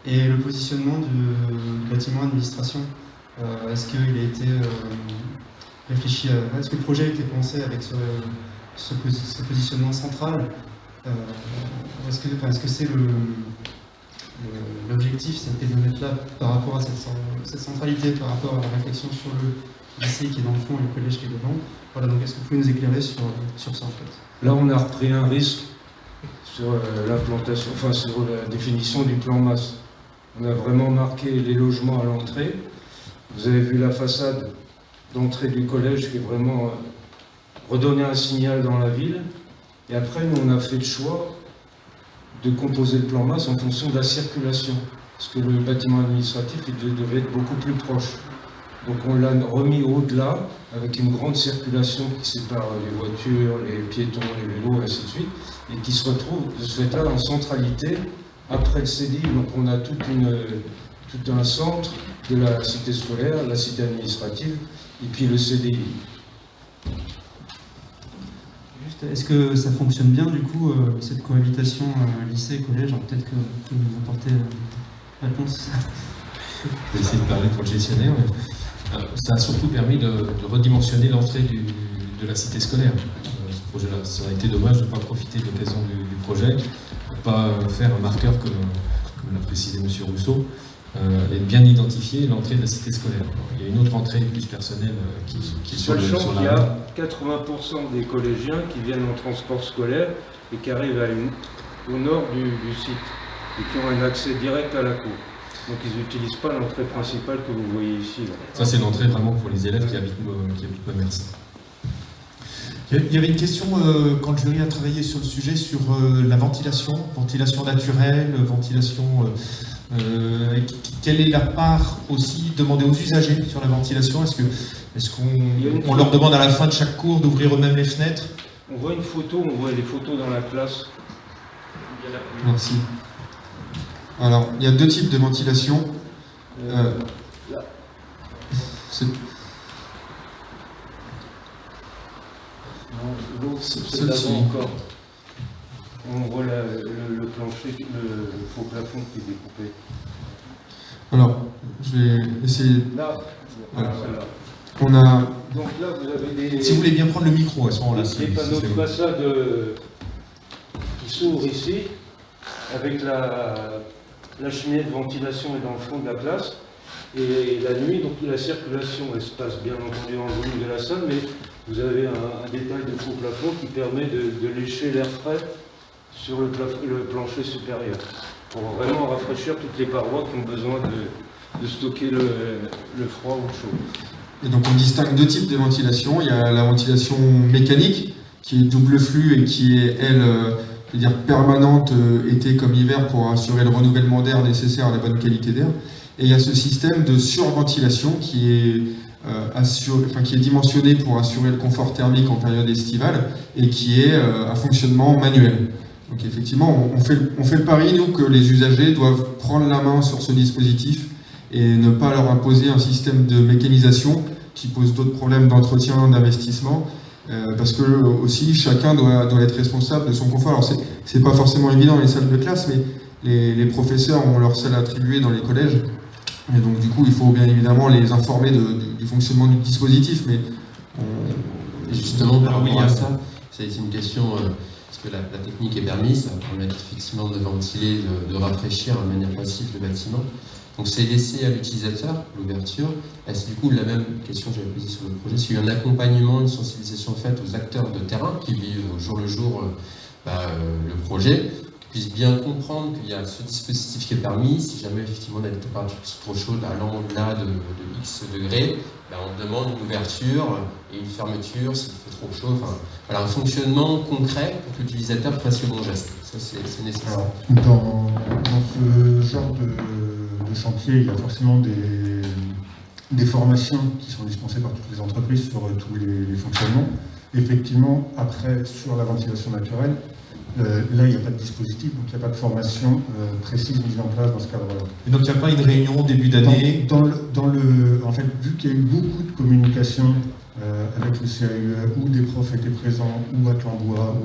Et le positionnement du bâtiment administration, est-ce qu'il a été réfléchi est-ce que le projet a été pensé avec ce positionnement central? Est-ce que c'est l'objectif, c'était de mettre là par rapport à cette centralité, par rapport à la réflexion sur le lycée qui est dans le fond et le collège qui est devant? Voilà, donc est-ce que vous pouvez nous éclairer sur ça en fait? Là, on a repris un risque sur l'implantation, enfin sur la définition du plan masse. On a vraiment marqué les logements à l'entrée. Vous avez vu la façade d'entrée du collège qui est vraiment redonner un signal dans la ville. Et après, nous, on a fait le choix de composer le plan masse en fonction de la circulation. Parce que le bâtiment administratif, il devait être beaucoup plus proche. Donc on l'a remis au-delà, avec une grande circulation qui sépare les voitures, les piétons, les vélos, et ainsi de suite, et qui se retrouve de ce fait-là en centralité, après le CDI. Donc on a tout un centre de la cité scolaire, la cité administrative, et puis le CDI. Est-ce que ça fonctionne bien du coup, cette cohabitation lycée-collège? Peut-être que vous pouvez nous apporter réponse. Je vais essayer de parler pour le gestionnaire. Ça a surtout permis de redimensionner l'entrée de la cité scolaire. Ce projet-là, ça aurait été dommage de ne pas profiter de l'occasion du projet, de ne pas faire un marqueur comme l'a précisé M. Rousseau, et de bien identifier l'entrée de la cité scolaire. Il y a une autre entrée plus personnelle qui est sur Sachant qu'il y la... a 80% des collégiens qui viennent en transport scolaire et qui arrivent au nord du site et qui ont un accès direct à la cour. Donc ils n'utilisent pas l'entrée principale que vous voyez ici. Là. Ça, c'est l'entrée vraiment pour les élèves qui habitent Mamers. Il y avait une question quand le jury a travaillé sur le sujet sur la ventilation naturelle, ventilation. Quelle est la part aussi demandée aux usagers sur la ventilation? Est-ce qu'on leur demande à la fin de chaque cours d'ouvrir eux-mêmes les fenêtres? On voit une photo, on voit les photos dans la classe. Merci. Alors, il y a deux types de ventilation. L'autre, c'est d'avant encore. On voit le plancher, le faux plafond qui est découpé. Alors, je vais essayer. Là, voilà. Voilà. On a. Donc là, vous avez des. Si vous voulez bien prendre le micro à ce moment-là. Des panneaux de façade qui s'ouvrent ici, avec la cheminée de ventilation est dans le fond de la classe. Et la nuit, donc la circulation, elle se passe bien entendu dans le volume de la salle, mais vous avez un détail de faux plafond qui permet de lécher l'air frais sur le plancher supérieur, pour vraiment rafraîchir toutes les parois qui ont besoin de stocker le froid ou le chaud. Et donc on distingue deux types de ventilation. Il y a la ventilation mécanique, qui est double flux et qui est, elle, je veux dire, permanente, été comme hiver, pour assurer le renouvellement d'air nécessaire à la bonne qualité d'air. Et il y a ce système de surventilation qui est dimensionné pour assurer le confort thermique en période estivale et qui est à fonctionnement manuel. Donc effectivement, on fait le pari, nous, que les usagers doivent prendre la main sur ce dispositif et ne pas leur imposer un système de mécanisation qui pose d'autres problèmes d'entretien, d'investissement, parce que aussi chacun doit être responsable de son confort. Alors c'est pas forcément évident dans les salles de classe, mais les professeurs ont leur salle attribuée dans les collèges, et donc du coup il faut bien évidemment les informer du fonctionnement du dispositif, mais Et justement par rapport à ça, c'est une question, parce que la technique est permise, ça va permettre effectivement de ventiler, de rafraîchir de manière passive le bâtiment. Donc c'est laissé à l'utilisateur, l'ouverture. Est-ce du coup la même question que j'avais posée sur le projet, s'il y a eu un accompagnement, une sensibilisation faite aux acteurs de terrain qui vivent au jour le jour le projet, qui puissent bien comprendre qu'il y a ce dispositif qui est permis, si jamais effectivement la température est trop chaude allant au-delà de X degrés, on demande une ouverture et une fermeture s'il fait trop chaud. Enfin, voilà, un fonctionnement concret pour que l'utilisateur fasse le bon geste. Ça, c'est nécessaire. Alors, dans ce genre de chantier, il y a forcément des formations qui sont dispensées par toutes les entreprises sur tous les fonctionnements. Effectivement, après, sur la ventilation naturelle, là, il n'y a pas de dispositif, donc il n'y a pas de formation précise mise en place dans ce cadre-là. Et donc il n'y a pas une réunion début d'année En fait, vu qu'il y a eu beaucoup de communication avec le CAUE, où des profs étaient présents, ou à Clambois,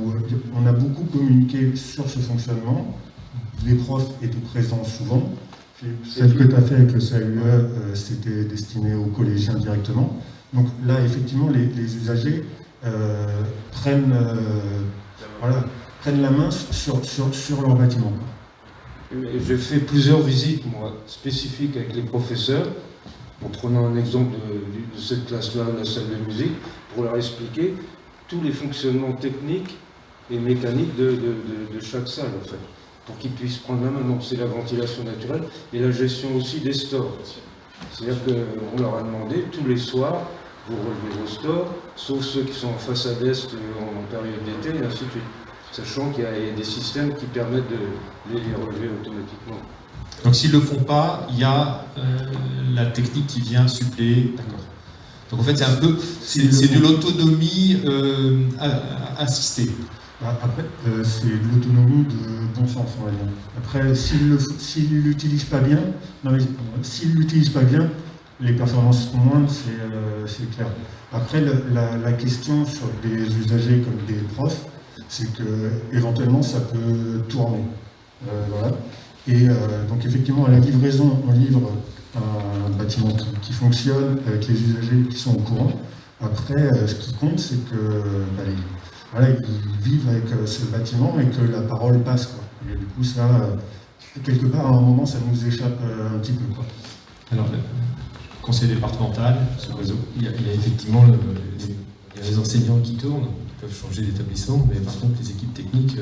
on a beaucoup communiqué sur ce fonctionnement. Les profs étaient présents souvent. Celle que tu as fait avec le CAUE, c'était destiné aux collégiens directement. Donc là, effectivement, les usagers prennent la main sur leur bâtiment. J'ai fait plusieurs visites, moi, spécifiques avec les professeurs, en prenant un exemple de cette classe-là, la salle de musique, pour leur expliquer tous les fonctionnements techniques et mécaniques de chaque salle, en fait, pour qu'ils puissent prendre la main. Donc c'est la ventilation naturelle et la gestion aussi des stores. C'est-à-dire qu'on leur a demandé, tous les soirs, vous relevez vos stores, sauf ceux qui sont en façade est en période d'été, et ainsi de suite. Sachant qu'il y a des systèmes qui permettent de les relever automatiquement. Donc s'ils ne le font pas, il y a la technique qui vient suppléer. D'accord. Donc en fait c'est un peu, c'est de l'autonomie assistée. Après, c'est de l'autonomie de bon sens, on va dire. Après, s'ils ne l'utilisent pas bien, les performances seront moindres, c'est clair. Après, la question sur des usagers comme des profs, c'est que éventuellement ça peut tourner. Voilà. Et donc effectivement, à la livraison, on livre un bâtiment qui fonctionne avec les usagers qui sont au courant. Après, ce qui compte, c'est que ils vivent avec ce bâtiment et que la parole passe, quoi. Et du coup, ça, quelque part, à un moment, ça nous échappe un petit peu, quoi. Alors, le conseil départemental, ce réseau, il y a effectivement les enseignants qui tournent, qui peuvent changer d'établissement, mais par contre, les équipes techniques,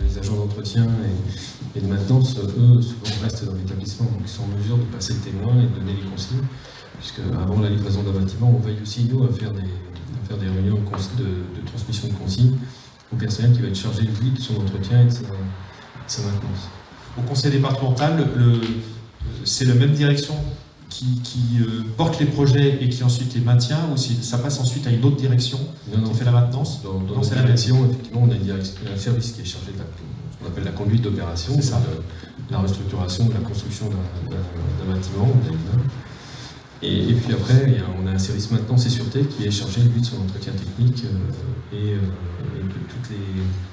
les agents d'entretien et de maintenance, eux, souvent restent dans l'établissement, donc ils sont en mesure de passer le témoin et de donner les consignes, puisque avant la livraison d'un bâtiment, on veille aussi, nous, à faire des réunions de transmission de consignes au personnel qui va être chargé, lui, de son entretien et de sa maintenance. Au conseil départemental, c'est la même direction qui porte les projets et qui ensuite les maintient, ou si ça passe ensuite à une autre direction qui fait la maintenance? Dans notre direction, effectivement, on a un service qui est chargé de ce qu'on appelle la conduite d'opération, c'est la restructuration, la construction d'un bâtiment, Et puis après, on a un service maintenance et sûreté qui est chargé, lui, de son entretien technique et de toutes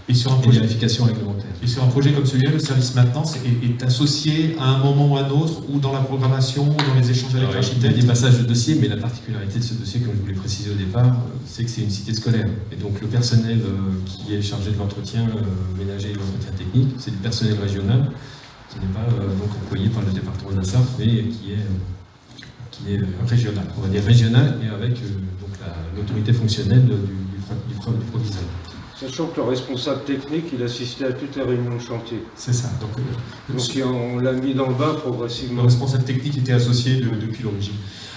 les vérifications réglementaires. Et sur un projet comme celui-là, le service maintenance est associé à un moment ou à un autre, ou dans la programmation, ou dans les échanges avec Il y a l'architecte. des passages de dossier, mais la particularité de ce dossier, comme je vous l'ai précisé au départ, c'est que c'est une cité scolaire. Et donc le personnel qui est chargé de l'entretien ménager et de l'entretien technique, c'est du personnel régional qui n'est pas donc employé par le département de la Sarthe, mais qui est régional. On va dire régional et avec l'autorité fonctionnelle du proviseur. Sachant que le responsable technique, il assistait à toutes les réunions de chantier. C'est ça. Donc on l'a mis dans le bas progressivement. Le responsable technique était associé depuis l'origine.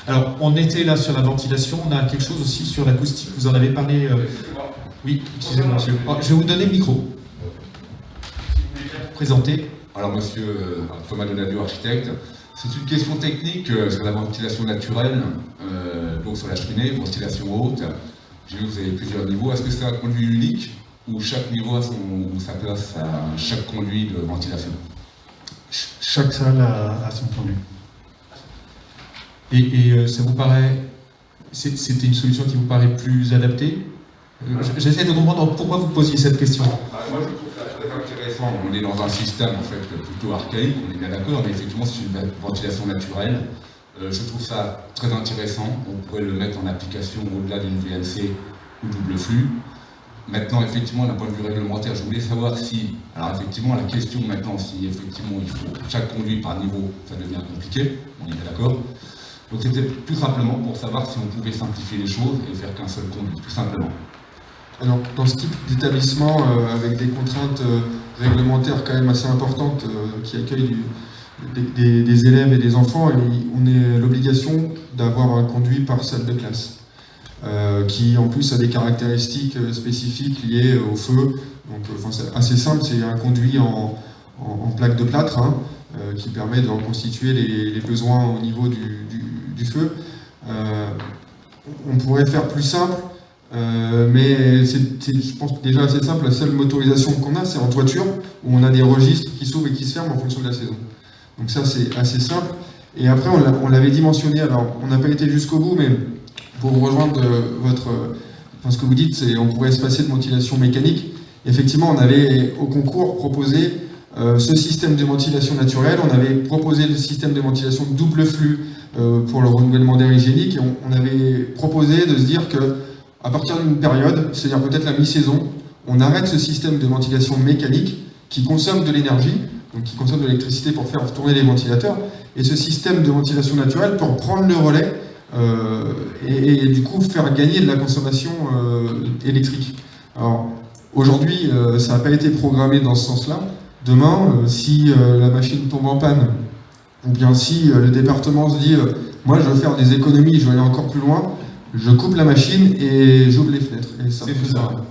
Alors, on était là sur la ventilation, on a quelque chose aussi sur l'acoustique. Vous en avez parlé. Oui, excusez-moi, monsieur. Je vais vous donner le micro. Présentez. Alors, monsieur Thomas Donadio, architecte. C'est une question technique sur la ventilation naturelle, donc sur la cheminée, ventilation haute. J'ai vu que vous avez plusieurs niveaux. Est-ce que c'est un conduit unique ou chaque niveau a sa place à chaque conduit de ventilation? Chaque salle a son conduit. Et ça vous paraît... C'était une solution qui vous paraît plus adaptée? J'essaie de comprendre pourquoi vous posiez cette question. Moi, je trouve ça très intéressant. On est dans un système en fait plutôt archaïque, on est bien d'accord, mais effectivement, c'est une ventilation naturelle. Je trouve ça très intéressant. On pourrait le mettre en application au-delà d'une VNC ou double flux. Maintenant, effectivement, d'un point de vue réglementaire, je voulais savoir si... Alors effectivement, la question maintenant, si effectivement il faut chaque conduit par niveau, ça devient compliqué, on est bien d'accord. Donc c'était tout simplement pour savoir si on pouvait simplifier les choses et faire qu'un seul conduit, tout simplement. Alors, dans ce type d'établissement, avec des contraintes réglementaires quand même assez importantes qui accueillent des élèves et des enfants, et on a l'obligation d'avoir un conduit par salle de classe, qui en plus a des caractéristiques spécifiques liées au feu. Donc, c'est assez simple, c'est un conduit en plaque de plâtre qui permet de reconstituer les besoins au niveau du feu. On pourrait faire plus simple, mais je pense déjà assez simple. La seule motorisation qu'on a, c'est en toiture, où on a des registres qui s'ouvrent et qui se ferment en fonction de la saison. Donc ça, c'est assez simple. Et après, on l'avait dimensionné, alors on n'a pas été jusqu'au bout, mais pour rejoindre ce que vous dites, c'est on pourrait se passer de ventilation mécanique. Effectivement, on avait au concours proposé ce système de ventilation naturelle, on avait proposé le système de ventilation double flux pour le renouvellement d'air hygiénique, et on avait proposé de se dire que à partir d'une période, c'est-à-dire peut-être la mi-saison, on arrête ce système de ventilation mécanique qui consomme de l'énergie, donc qui consomme de l'électricité pour faire tourner les ventilateurs, et ce système de ventilation naturelle pour prendre le relais et du coup faire gagner de la consommation électrique. Alors aujourd'hui, ça n'a pas été programmé dans ce sens-là. Demain, si la machine tombe en panne, ou bien si le département se dit moi je veux faire des économies, je veux aller encore plus loin, je coupe la machine et j'ouvre les fenêtres. Et ça, c'est faisable.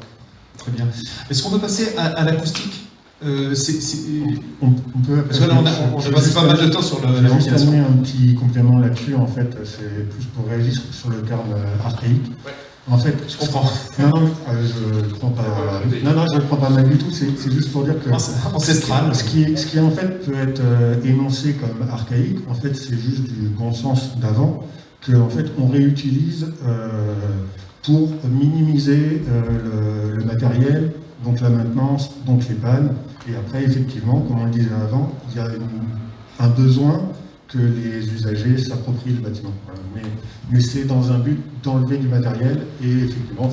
Très bien. Est-ce qu'on peut passer à l'acoustique? On peut. Parce que là, on a passé pas mal de temps sur la ventilation. Je vais un petit complément là-dessus. En fait, c'est plus pour réagir sur le terme archaïque. Ouais. En fait, je comprends. Non, je prends pas. Non, je ne prends pas mal du tout. C'est juste pour dire que ancestral. Ce qui en fait peut être énoncé comme archaïque, en fait, c'est juste du bon sens d'avant que en fait on réutilise pour minimiser le matériel. Donc la maintenance, donc les pannes, et après effectivement, comme on le disait avant, il y a un besoin que les usagers s'approprient le bâtiment. Voilà. Mais c'est dans un but d'enlever du matériel, et effectivement,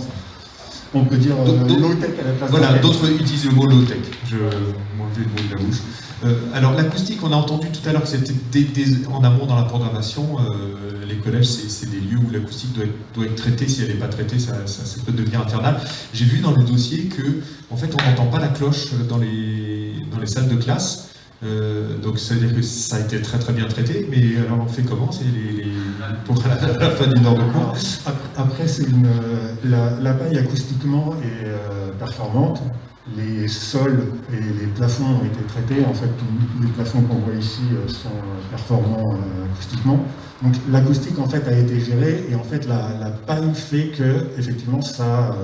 on peut dire low-tech à la place. Voilà, d'autres utilisent le mot low-tech. Je m'enlève le mot de la bouche. Alors l'acoustique, on a entendu tout à l'heure que c'était en amont dans la programmation. Les collèges, c'est des lieux où l'acoustique doit être traitée. Si elle n'est pas traitée, ça peut devenir infernal. J'ai vu dans le dossier que, en fait, on n'entend pas la cloche dans les salles de classe. Donc ça veut dire que ça a été très très bien traité. Mais alors on fait comment? C'est pour la fin d'une heure de cours. Après, la paille acoustiquement est performante. Les sols et les plafonds ont été traités. En fait, tous les plafonds qu'on voit ici sont performants acoustiquement. Donc l'acoustique en fait a été gérée, et en fait la paille fait que effectivement ça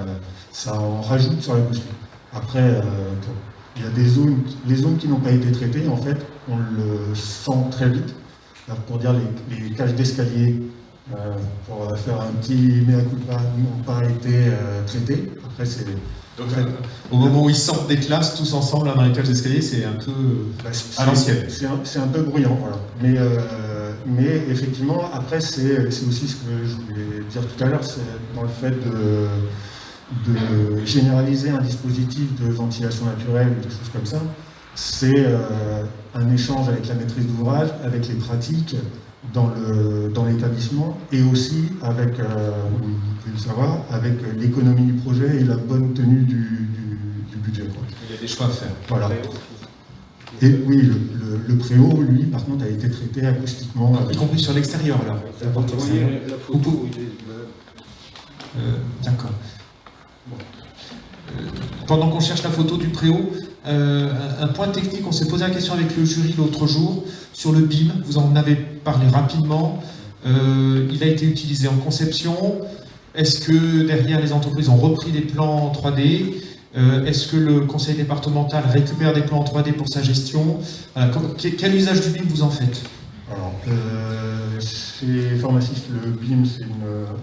en rajoute sur l'acoustique. Après, il y a les zones qui n'ont pas été traitées, en fait, on le sent très vite. Alors, pour dire les cages d'escalier pour faire un petit mea culpa, n'ont pas été traités. Après, c'est... Donc, au moment où ils sortent des classes, tous ensemble, là, dans les cages d'escalier, c'est un peu à l'ancienne. C'est un peu bruyant, voilà. Mais effectivement, après, c'est aussi ce que je voulais dire tout à l'heure, c'est dans le fait de généraliser un dispositif de ventilation naturelle, des choses comme ça. C'est un échange avec la maîtrise d'ouvrage, avec les pratiques dans l'établissement, et aussi avec, vous pouvez le savoir, avec l'économie du projet et la bonne tenue du budget. Quoi. Il y a des choix à faire. Voilà. Et oui, le préau, lui, par contre, a été traité acoustiquement. Y compris sur l'extérieur, là. La photo, d'accord. Bon. Pendant qu'on cherche la photo du préau, un point technique, on s'est posé la question avec le jury l'autre jour sur le BIM, vous en avez parlé rapidement, il a été utilisé en conception, est-ce que derrière les entreprises ont repris des plans en 3D, est-ce que le conseil départemental récupère des plans en 3D pour sa gestion, quel usage du BIM vous en faites? Alors, chez Formasis, le BIM, c'est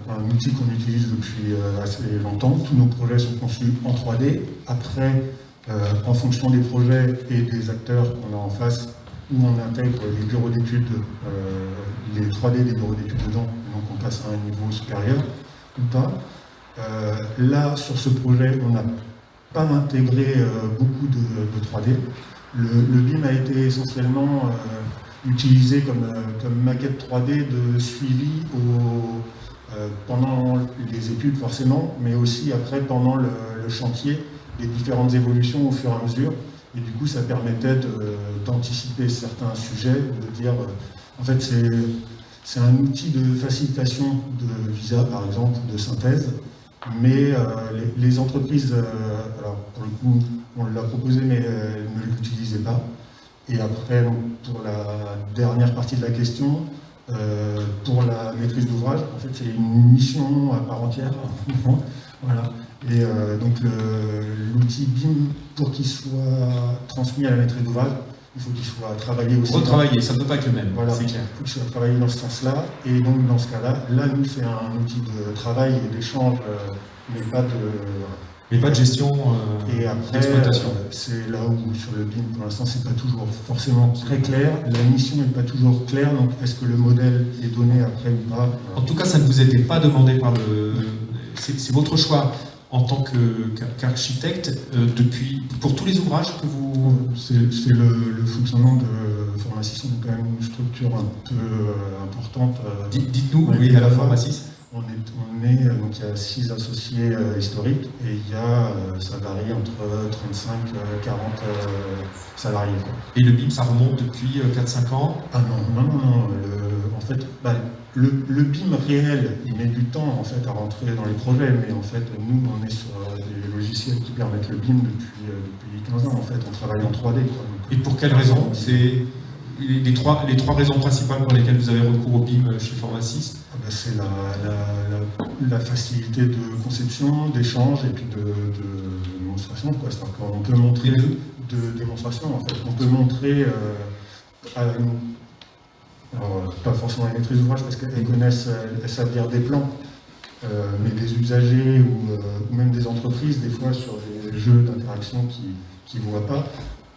un outil qu'on utilise depuis assez longtemps. Tous nos projets sont conçus en 3D. Après, en fonction des projets et des acteurs qu'on a en face, où on intègre les bureaux d'études, les 3D des bureaux d'études dedans, donc on passe à un niveau supérieur ou pas. Là, sur ce projet, on n'a pas intégré beaucoup de 3D. Le BIM a été essentiellement utilisé comme maquette 3D de suivi pendant les études forcément, mais aussi après pendant le chantier, les différentes évolutions au fur et à mesure. Et du coup, ça permettait d'anticiper certains sujets, de dire, en fait, c'est un outil de facilitation de visa, par exemple, de synthèse, mais les entreprises, alors pour le coup, on l'a proposé, mais ne l'utilisaient pas. Et après, donc, pour la dernière partie de la question, pour la maîtrise d'ouvrage, en fait, c'est une mission à part entière. Voilà. Et donc, l'outil BIM, pour qu'il soit transmis à la maîtrise d'ouvrage, il faut qu'il soit travaillé aussi. Retravaillé, ça ne peut pas être le même, voilà, c'est clair. Il faut qu'il soit travaillé dans ce sens-là. Et donc, dans ce cas-là, nous, c'est un outil de travail et d'échange, mais pas de gestion et après, d'exploitation. C'est là où, sur le BIM, pour l'instant, c'est pas toujours forcément très clair. La mission n'est pas toujours claire, donc est-ce que le modèle est donné après ou pas? En tout cas, ça ne vous était pas demandé par le... C'est votre choix en tant qu'architecte, pour tous les ouvrages que vous... C'est le fonctionnement de Formasis, on est quand même une structure un peu importante. Dites-nous, oui, à la Formasis. Donc il y a 6 associés historiques et ça varie entre 35 et 40 salariés. Quoi. Et le BIM, ça remonte depuis 4-5 ans? Ah non. En fait, le BIM réel, il met du temps en fait, à rentrer dans les projets, mais en fait, nous, on est sur des logiciels qui permettent le BIM depuis 15 ans. En fait, on travaille en 3D. Quoi. Et pour quelles raisons? C'est les trois raisons principales pour lesquelles vous avez recours au BIM chez Formasis? C'est la facilité de conception, d'échange et puis de démonstration. C'est-à-dire qu'on peut montrer de démonstration. En fait. On peut montrer pas forcément les maîtrises d'ouvrage parce qu'elles connaissent, elles savent lire des plans, mais des usagers ou même des entreprises, des fois sur des jeux d'interaction qui ne voient pas,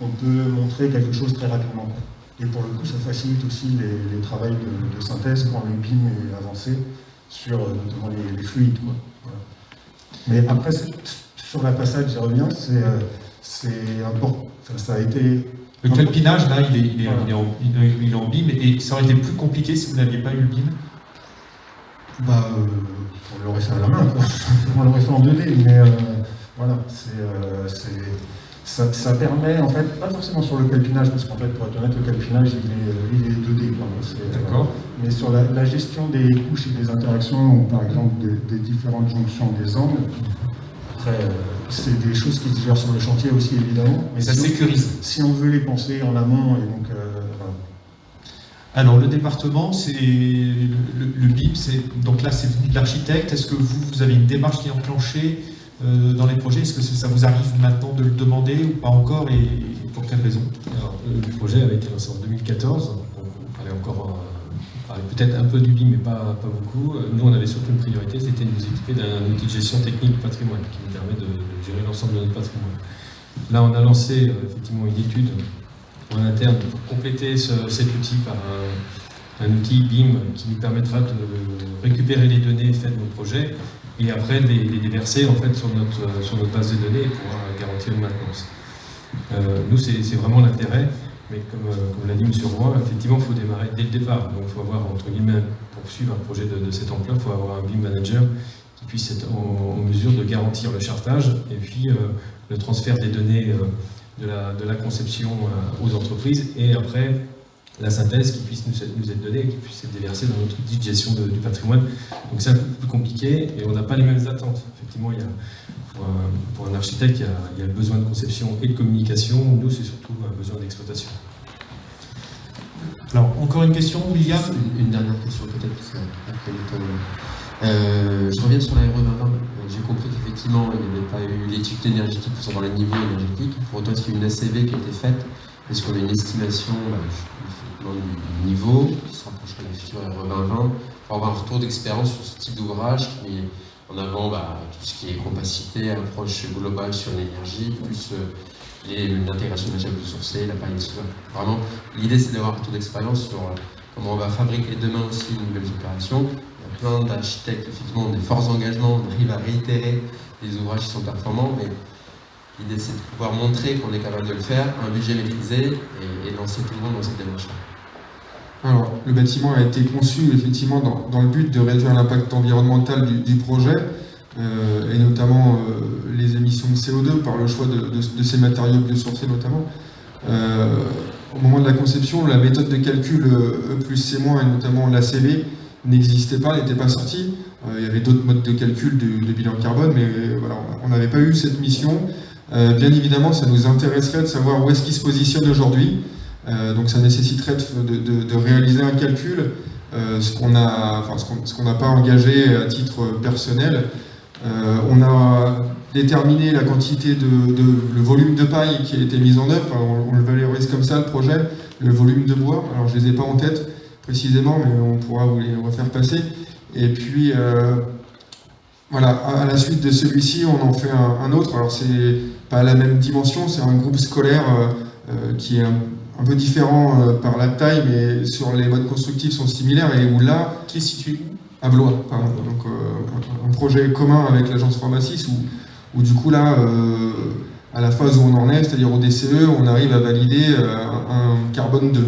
on peut montrer quelque chose très rapidement. Et pour le coup, ça facilite aussi les travaux de synthèse quand le BIM est avancé sur notamment les fluides. Quoi. Voilà. Mais après, sur la façade, j'y reviens, c'est important. Enfin, ça a été... Le calpinage, là, il est en BIM, et ça aurait été plus compliqué si vous n'aviez pas eu le BIM? On l'aurait fait à la main, quoi. On l'aurait fait en 2D, mais voilà, ça permet, en fait, pas forcément sur le calpinage, parce qu'en fait, pour être honnête, le calpinage, il est 2D. D'accord. Mais sur la gestion des couches et des interactions, ou par exemple des différentes jonctions des angles, après, c'est des choses qui se gèrent sur le chantier aussi, évidemment. Mais ça sécurise. Si on veut les penser en amont, et donc... voilà. Alors, le département, c'est le BIM, donc là, c'est venu de l'architecte. Est-ce que vous avez une démarche qui est enclenchée dans les projets? Est-ce que ça vous arrive maintenant de le demander ou pas encore, et pour quelle raison? Alors, le projet avait été lancé en 2014, on parlait peut-être un peu du BIM, mais pas beaucoup. Nous, on avait surtout une priorité, c'était de nous équiper d'un outil de gestion technique du patrimoine qui nous permet de gérer l'ensemble de notre patrimoine. Là, on a lancé effectivement une étude en interne pour compléter cet outil par un outil BIM qui nous permettra de récupérer les données faites de nos projets et après de les déverser en fait, sur notre base de données et pouvoir garantir une maintenance. Nous, c'est vraiment l'intérêt, mais comme l'a dit M. Roy, effectivement, il faut démarrer dès le départ. Donc il faut avoir, entre guillemets, pour suivre un projet de cette ampleur, il faut avoir un BIM manager qui puisse être en mesure de garantir le chartage et puis le transfert des données de la conception aux entreprises et après la synthèse qui puisse nous être donnée et qui puisse être déversée dans notre outil de gestion du patrimoine. Donc c'est un peu plus compliqué et on n'a pas les mêmes attentes. Effectivement, pour un architecte, il y a le besoin de conception et de communication. Nous, c'est surtout un besoin d'exploitation. Alors, encore une question, William? Une dernière question peut-être, parce qu'après le temps... je reviens sur la RE 2020. J'ai compris qu'effectivement, il n'y avait pas eu l'étude énergétique pour savoir les niveaux énergétiques. Pour autant, est-ce qu'il y a une ACV qui a été faite? Est-ce qu'on a une estimation du niveau qui se rapprocherait de la future RE 2020 pour avoir un retour d'expérience sur ce type d'ouvrage qui met en avant tout ce qui est compacité, approche globale sur l'énergie, plus l'intégration de matières biosourcées, l'appareil solaire. Vraiment, l'idée c'est d'avoir un retour d'expérience sur comment on va fabriquer demain aussi de nouvelles opérations. Il y a plein d'architectes, effectivement, des forts engagements, on arrive à réitérer des ouvrages qui sont performants, mais l'idée c'est de pouvoir montrer qu'on est capable de le faire, un budget maîtrisé et lancer tout le monde dans cette démarche-là. Alors, le bâtiment a été conçu effectivement dans le but de réduire l'impact environnemental du projet, et notamment les émissions de CO2 par le choix de ces matériaux biosourcés notamment. Au moment de la conception, la méthode de calcul E plus C- et notamment l'ACV n'existait pas, n'était pas sortie. Il y avait d'autres modes de calcul de bilan carbone, mais voilà, on n'avait pas eu cette mission. Bien évidemment, ça nous intéresserait de savoir où est-ce qu'il se positionne aujourd'hui. Donc ça nécessiterait de réaliser un calcul, ce qu'on n'a pas engagé à titre personnel. On a déterminé la quantité le volume de paille qui a été mis en œuvre, on le valorise comme ça le projet, le volume de bois, alors je ne les ai pas en tête précisément, mais on pourra vous les refaire passer. Et puis voilà, à la suite de celui-ci, on en fait un autre, alors c'est pas la même dimension, c'est un groupe scolaire qui est un peu différent par la taille, mais sur les modes constructifs sont similaires, et où là... Qui est situé où? À Blois, pardon. Donc un projet commun avec l'agence Pharmacis, où du coup là, à la phase où on en est, c'est-à-dire au DCE, on arrive à valider un carbone 2.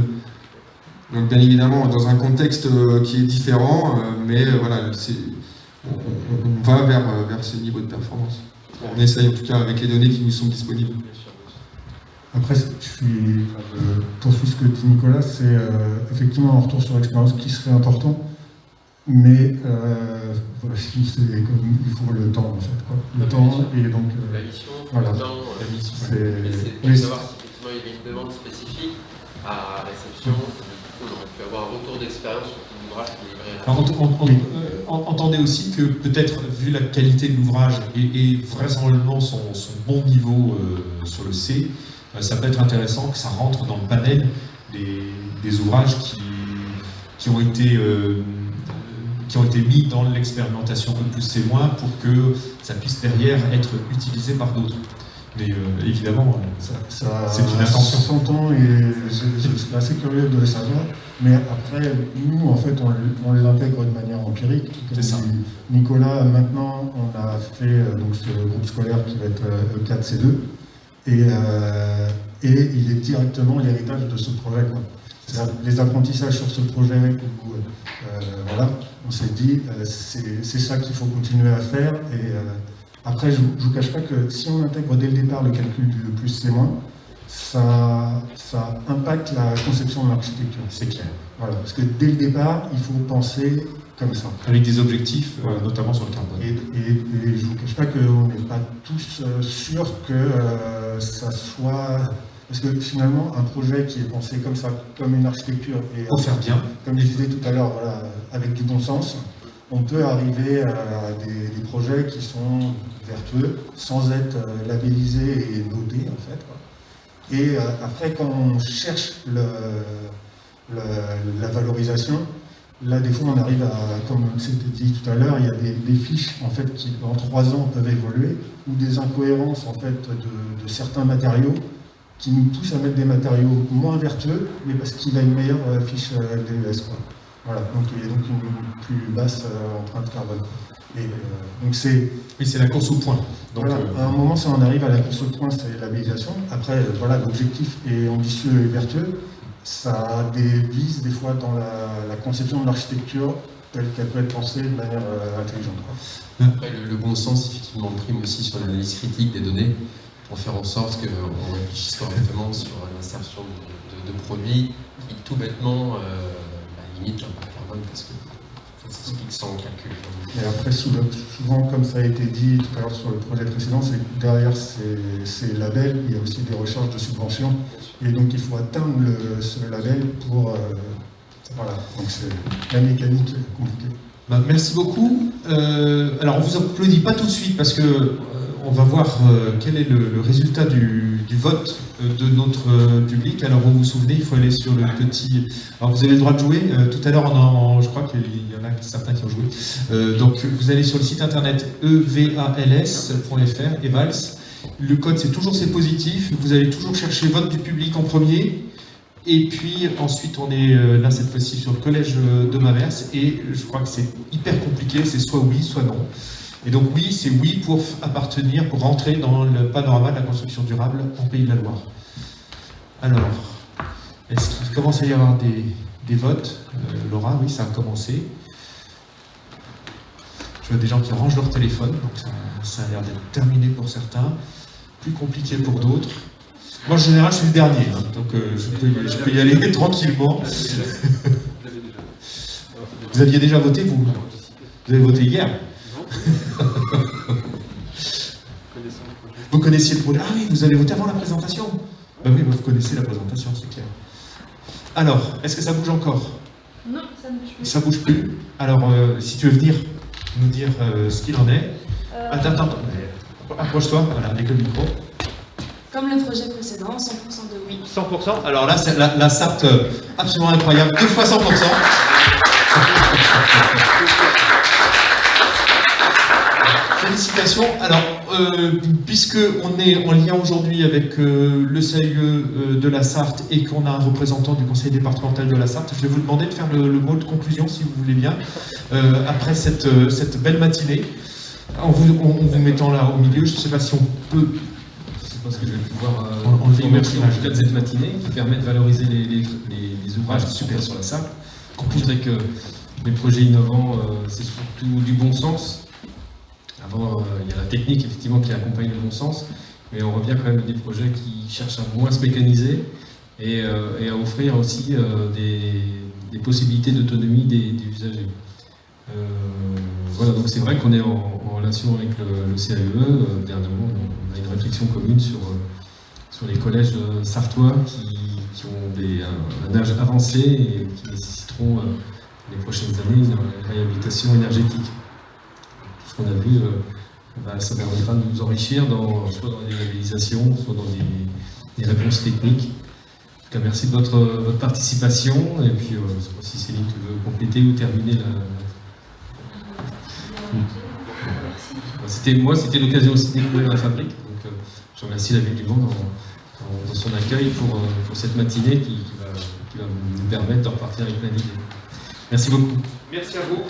Donc bien évidemment dans un contexte qui est différent, mais voilà, on va vers ces niveaux de performance. On essaye en tout cas avec les données qui nous sont disponibles. Après, poursuis ce que dit Nicolas, c'est effectivement un retour sur l'expérience qui serait important, mais voilà, il faut le temps en fait. Quoi. Le temps et donc... la mission, voilà. le temps, la mission. C'est de savoir si effectivement il y avait une demande spécifique à réception, on aurait pu avoir un retour d'expérience sur tout l'ouvrage qui est livré. Alors, entendez aussi que peut-être, vu la qualité de l'ouvrage et vraisemblablement son bon niveau sur le C, ça peut être intéressant que ça rentre dans le panel des ouvrages qui ont été mis dans l'expérimentation E plus C- pour que ça puisse derrière être utilisé par d'autres. Mais évidemment, c'est une intention. S'entend et je suis assez curieux de le savoir, mais après, nous, en fait, on l'intègre de manière empirique. Comme ça. Nicolas, maintenant, on a fait donc, ce groupe scolaire qui va être E4C2, et il est directement l'héritage de ce projet. Les apprentissages sur ce projet, voilà, on s'est dit, c'est ça qu'il faut continuer à faire. Et après, je ne vous cache pas que si on intègre dès le départ le calcul du plus C-, ça impacte la conception de l'architecture. C'est clair. Voilà, parce que dès le départ, il faut penser comme ça. Avec des objectifs, notamment sur le carbone. Et je ne vous cache pas qu'on n'est pas tous sûrs que ça soit... Parce que finalement, un projet qui est pensé comme ça, comme une architecture, et pour faire bien, comme je disais tout à l'heure, voilà, avec du bon sens, on peut arriver à des projets qui sont vertueux, sans être labellisés et notés, en fait. Quoi. Et après, quand on cherche la valorisation, Là, des fois, on arrive à, comme c'était dit tout à l'heure, il y a des fiches en fait, qui, en 3 ans, peuvent évoluer, ou des incohérences en fait, de certains matériaux qui nous poussent à mettre des matériaux moins vertueux, mais parce qu'il a une meilleure fiche DES. Quoi. Voilà, donc il y a donc une plus basse empreinte carbone. Et, donc oui, c'est la course au point. Donc, voilà, à un moment, si on arrive à la course au point, c'est la labellisation. Après, voilà, l'objectif est ambitieux et vertueux. Ça a des vices, des fois, dans la conception de l'architecture telle qu'elle peut être pensée de manière intelligente. Quoi. Après, le bon sens, effectivement, prime aussi sur l'analyse critique des données pour faire en sorte qu'on réfléchisse correctement sur l'insertion de produits qui, tout bêtement, limitent l'impact carbone parce que ça s'explique sans calcul. Et après, souvent, comme ça a été dit tout à l'heure sur le projet précédent, c'est que derrière ces labels, il y a aussi des recherches de subventions. Et donc, il faut atteindre ce label pour... voilà, donc c'est la mécanique compliquée. Merci beaucoup. Alors, on ne vous applaudit pas tout de suite parce que on va voir quel est le résultat du vote de notre public. Alors, vous vous souvenez, il faut aller sur le petit... Alors, vous avez le droit de jouer. Tout à l'heure, je crois qu'il y en a certains qui ont joué. Donc, vous allez sur le site internet evals.fr, Evals. Le code, c'est toujours c'est positif. Vous allez toujours chercher vote du public en premier. Et puis, ensuite, on est là, cette fois-ci, sur le collège de Mamers. Et je crois que c'est hyper compliqué. C'est soit oui, soit non. Et donc oui, c'est oui pour appartenir, pour rentrer dans le panorama de la construction durable en Pays de la Loire. Alors, est-ce qu'il commence à y avoir des votes Laura, oui, ça a commencé. Je vois des gens qui rangent leur téléphone, donc ça a l'air d'être terminé pour certains, plus compliqué pour d'autres. Moi, en général, je suis le dernier, hein, donc je peux y aller tranquillement. Vous aviez déjà voté, vous? Vous avez voté hier? Vous connaissiez le projet? Ah oui, vous avez voté avant la présentation? Ben oui, vous connaissez la présentation, c'est clair. Alors, est-ce que ça bouge encore? Non, ça ne bouge plus. Ça bouge plus. Alors, si tu veux venir nous dire ce qu'il en est. Attends. Approche-toi, voilà, avec le micro. Comme le projet précédent, 100% de oui. 100%. Alors là, c'est la SART absolument incroyable. 2 fois 100%. Félicitations. Alors, puisqu'on est en lien aujourd'hui avec le CAUE de la Sarthe et qu'on a un représentant du conseil départemental de la Sarthe, je vais vous demander de faire le mot de conclusion, si vous voulez bien, après cette belle matinée. En vous mettant là au milieu, je ne sais pas si on peut... Je sais pas ce que je vais pouvoir enlever une merci en tout cas de cette matinée qui permet de valoriser les ouvrages qui sont faits sur la Sarthe. Je dirais que les projets innovants, c'est surtout du bon sens. Avant, il y a la technique effectivement qui accompagne le bon sens, mais on revient quand même à des projets qui cherchent à moins se mécaniser et à offrir aussi des possibilités d'autonomie des usagers. Voilà, donc c'est vrai qu'on est en relation avec le CAUE. Dernièrement, on a une réflexion commune sur les collèges sartois qui ont un âge avancé et qui nécessiteront les prochaines années une réhabilitation énergétique. Ce qu'on a vu, ça permettra de nous enrichir soit dans les labellisations, soit dans des réponses techniques. En tout cas, merci de votre participation. Et puis, je ne sais pas si Céline, tu veux compléter ou terminer C'était l'occasion aussi de découvrir la fabrique. Donc, je remercie la Ville du Mans dans son accueil pour cette matinée qui va nous permettre de repartir avec plein d'idées. Merci beaucoup. Merci à vous.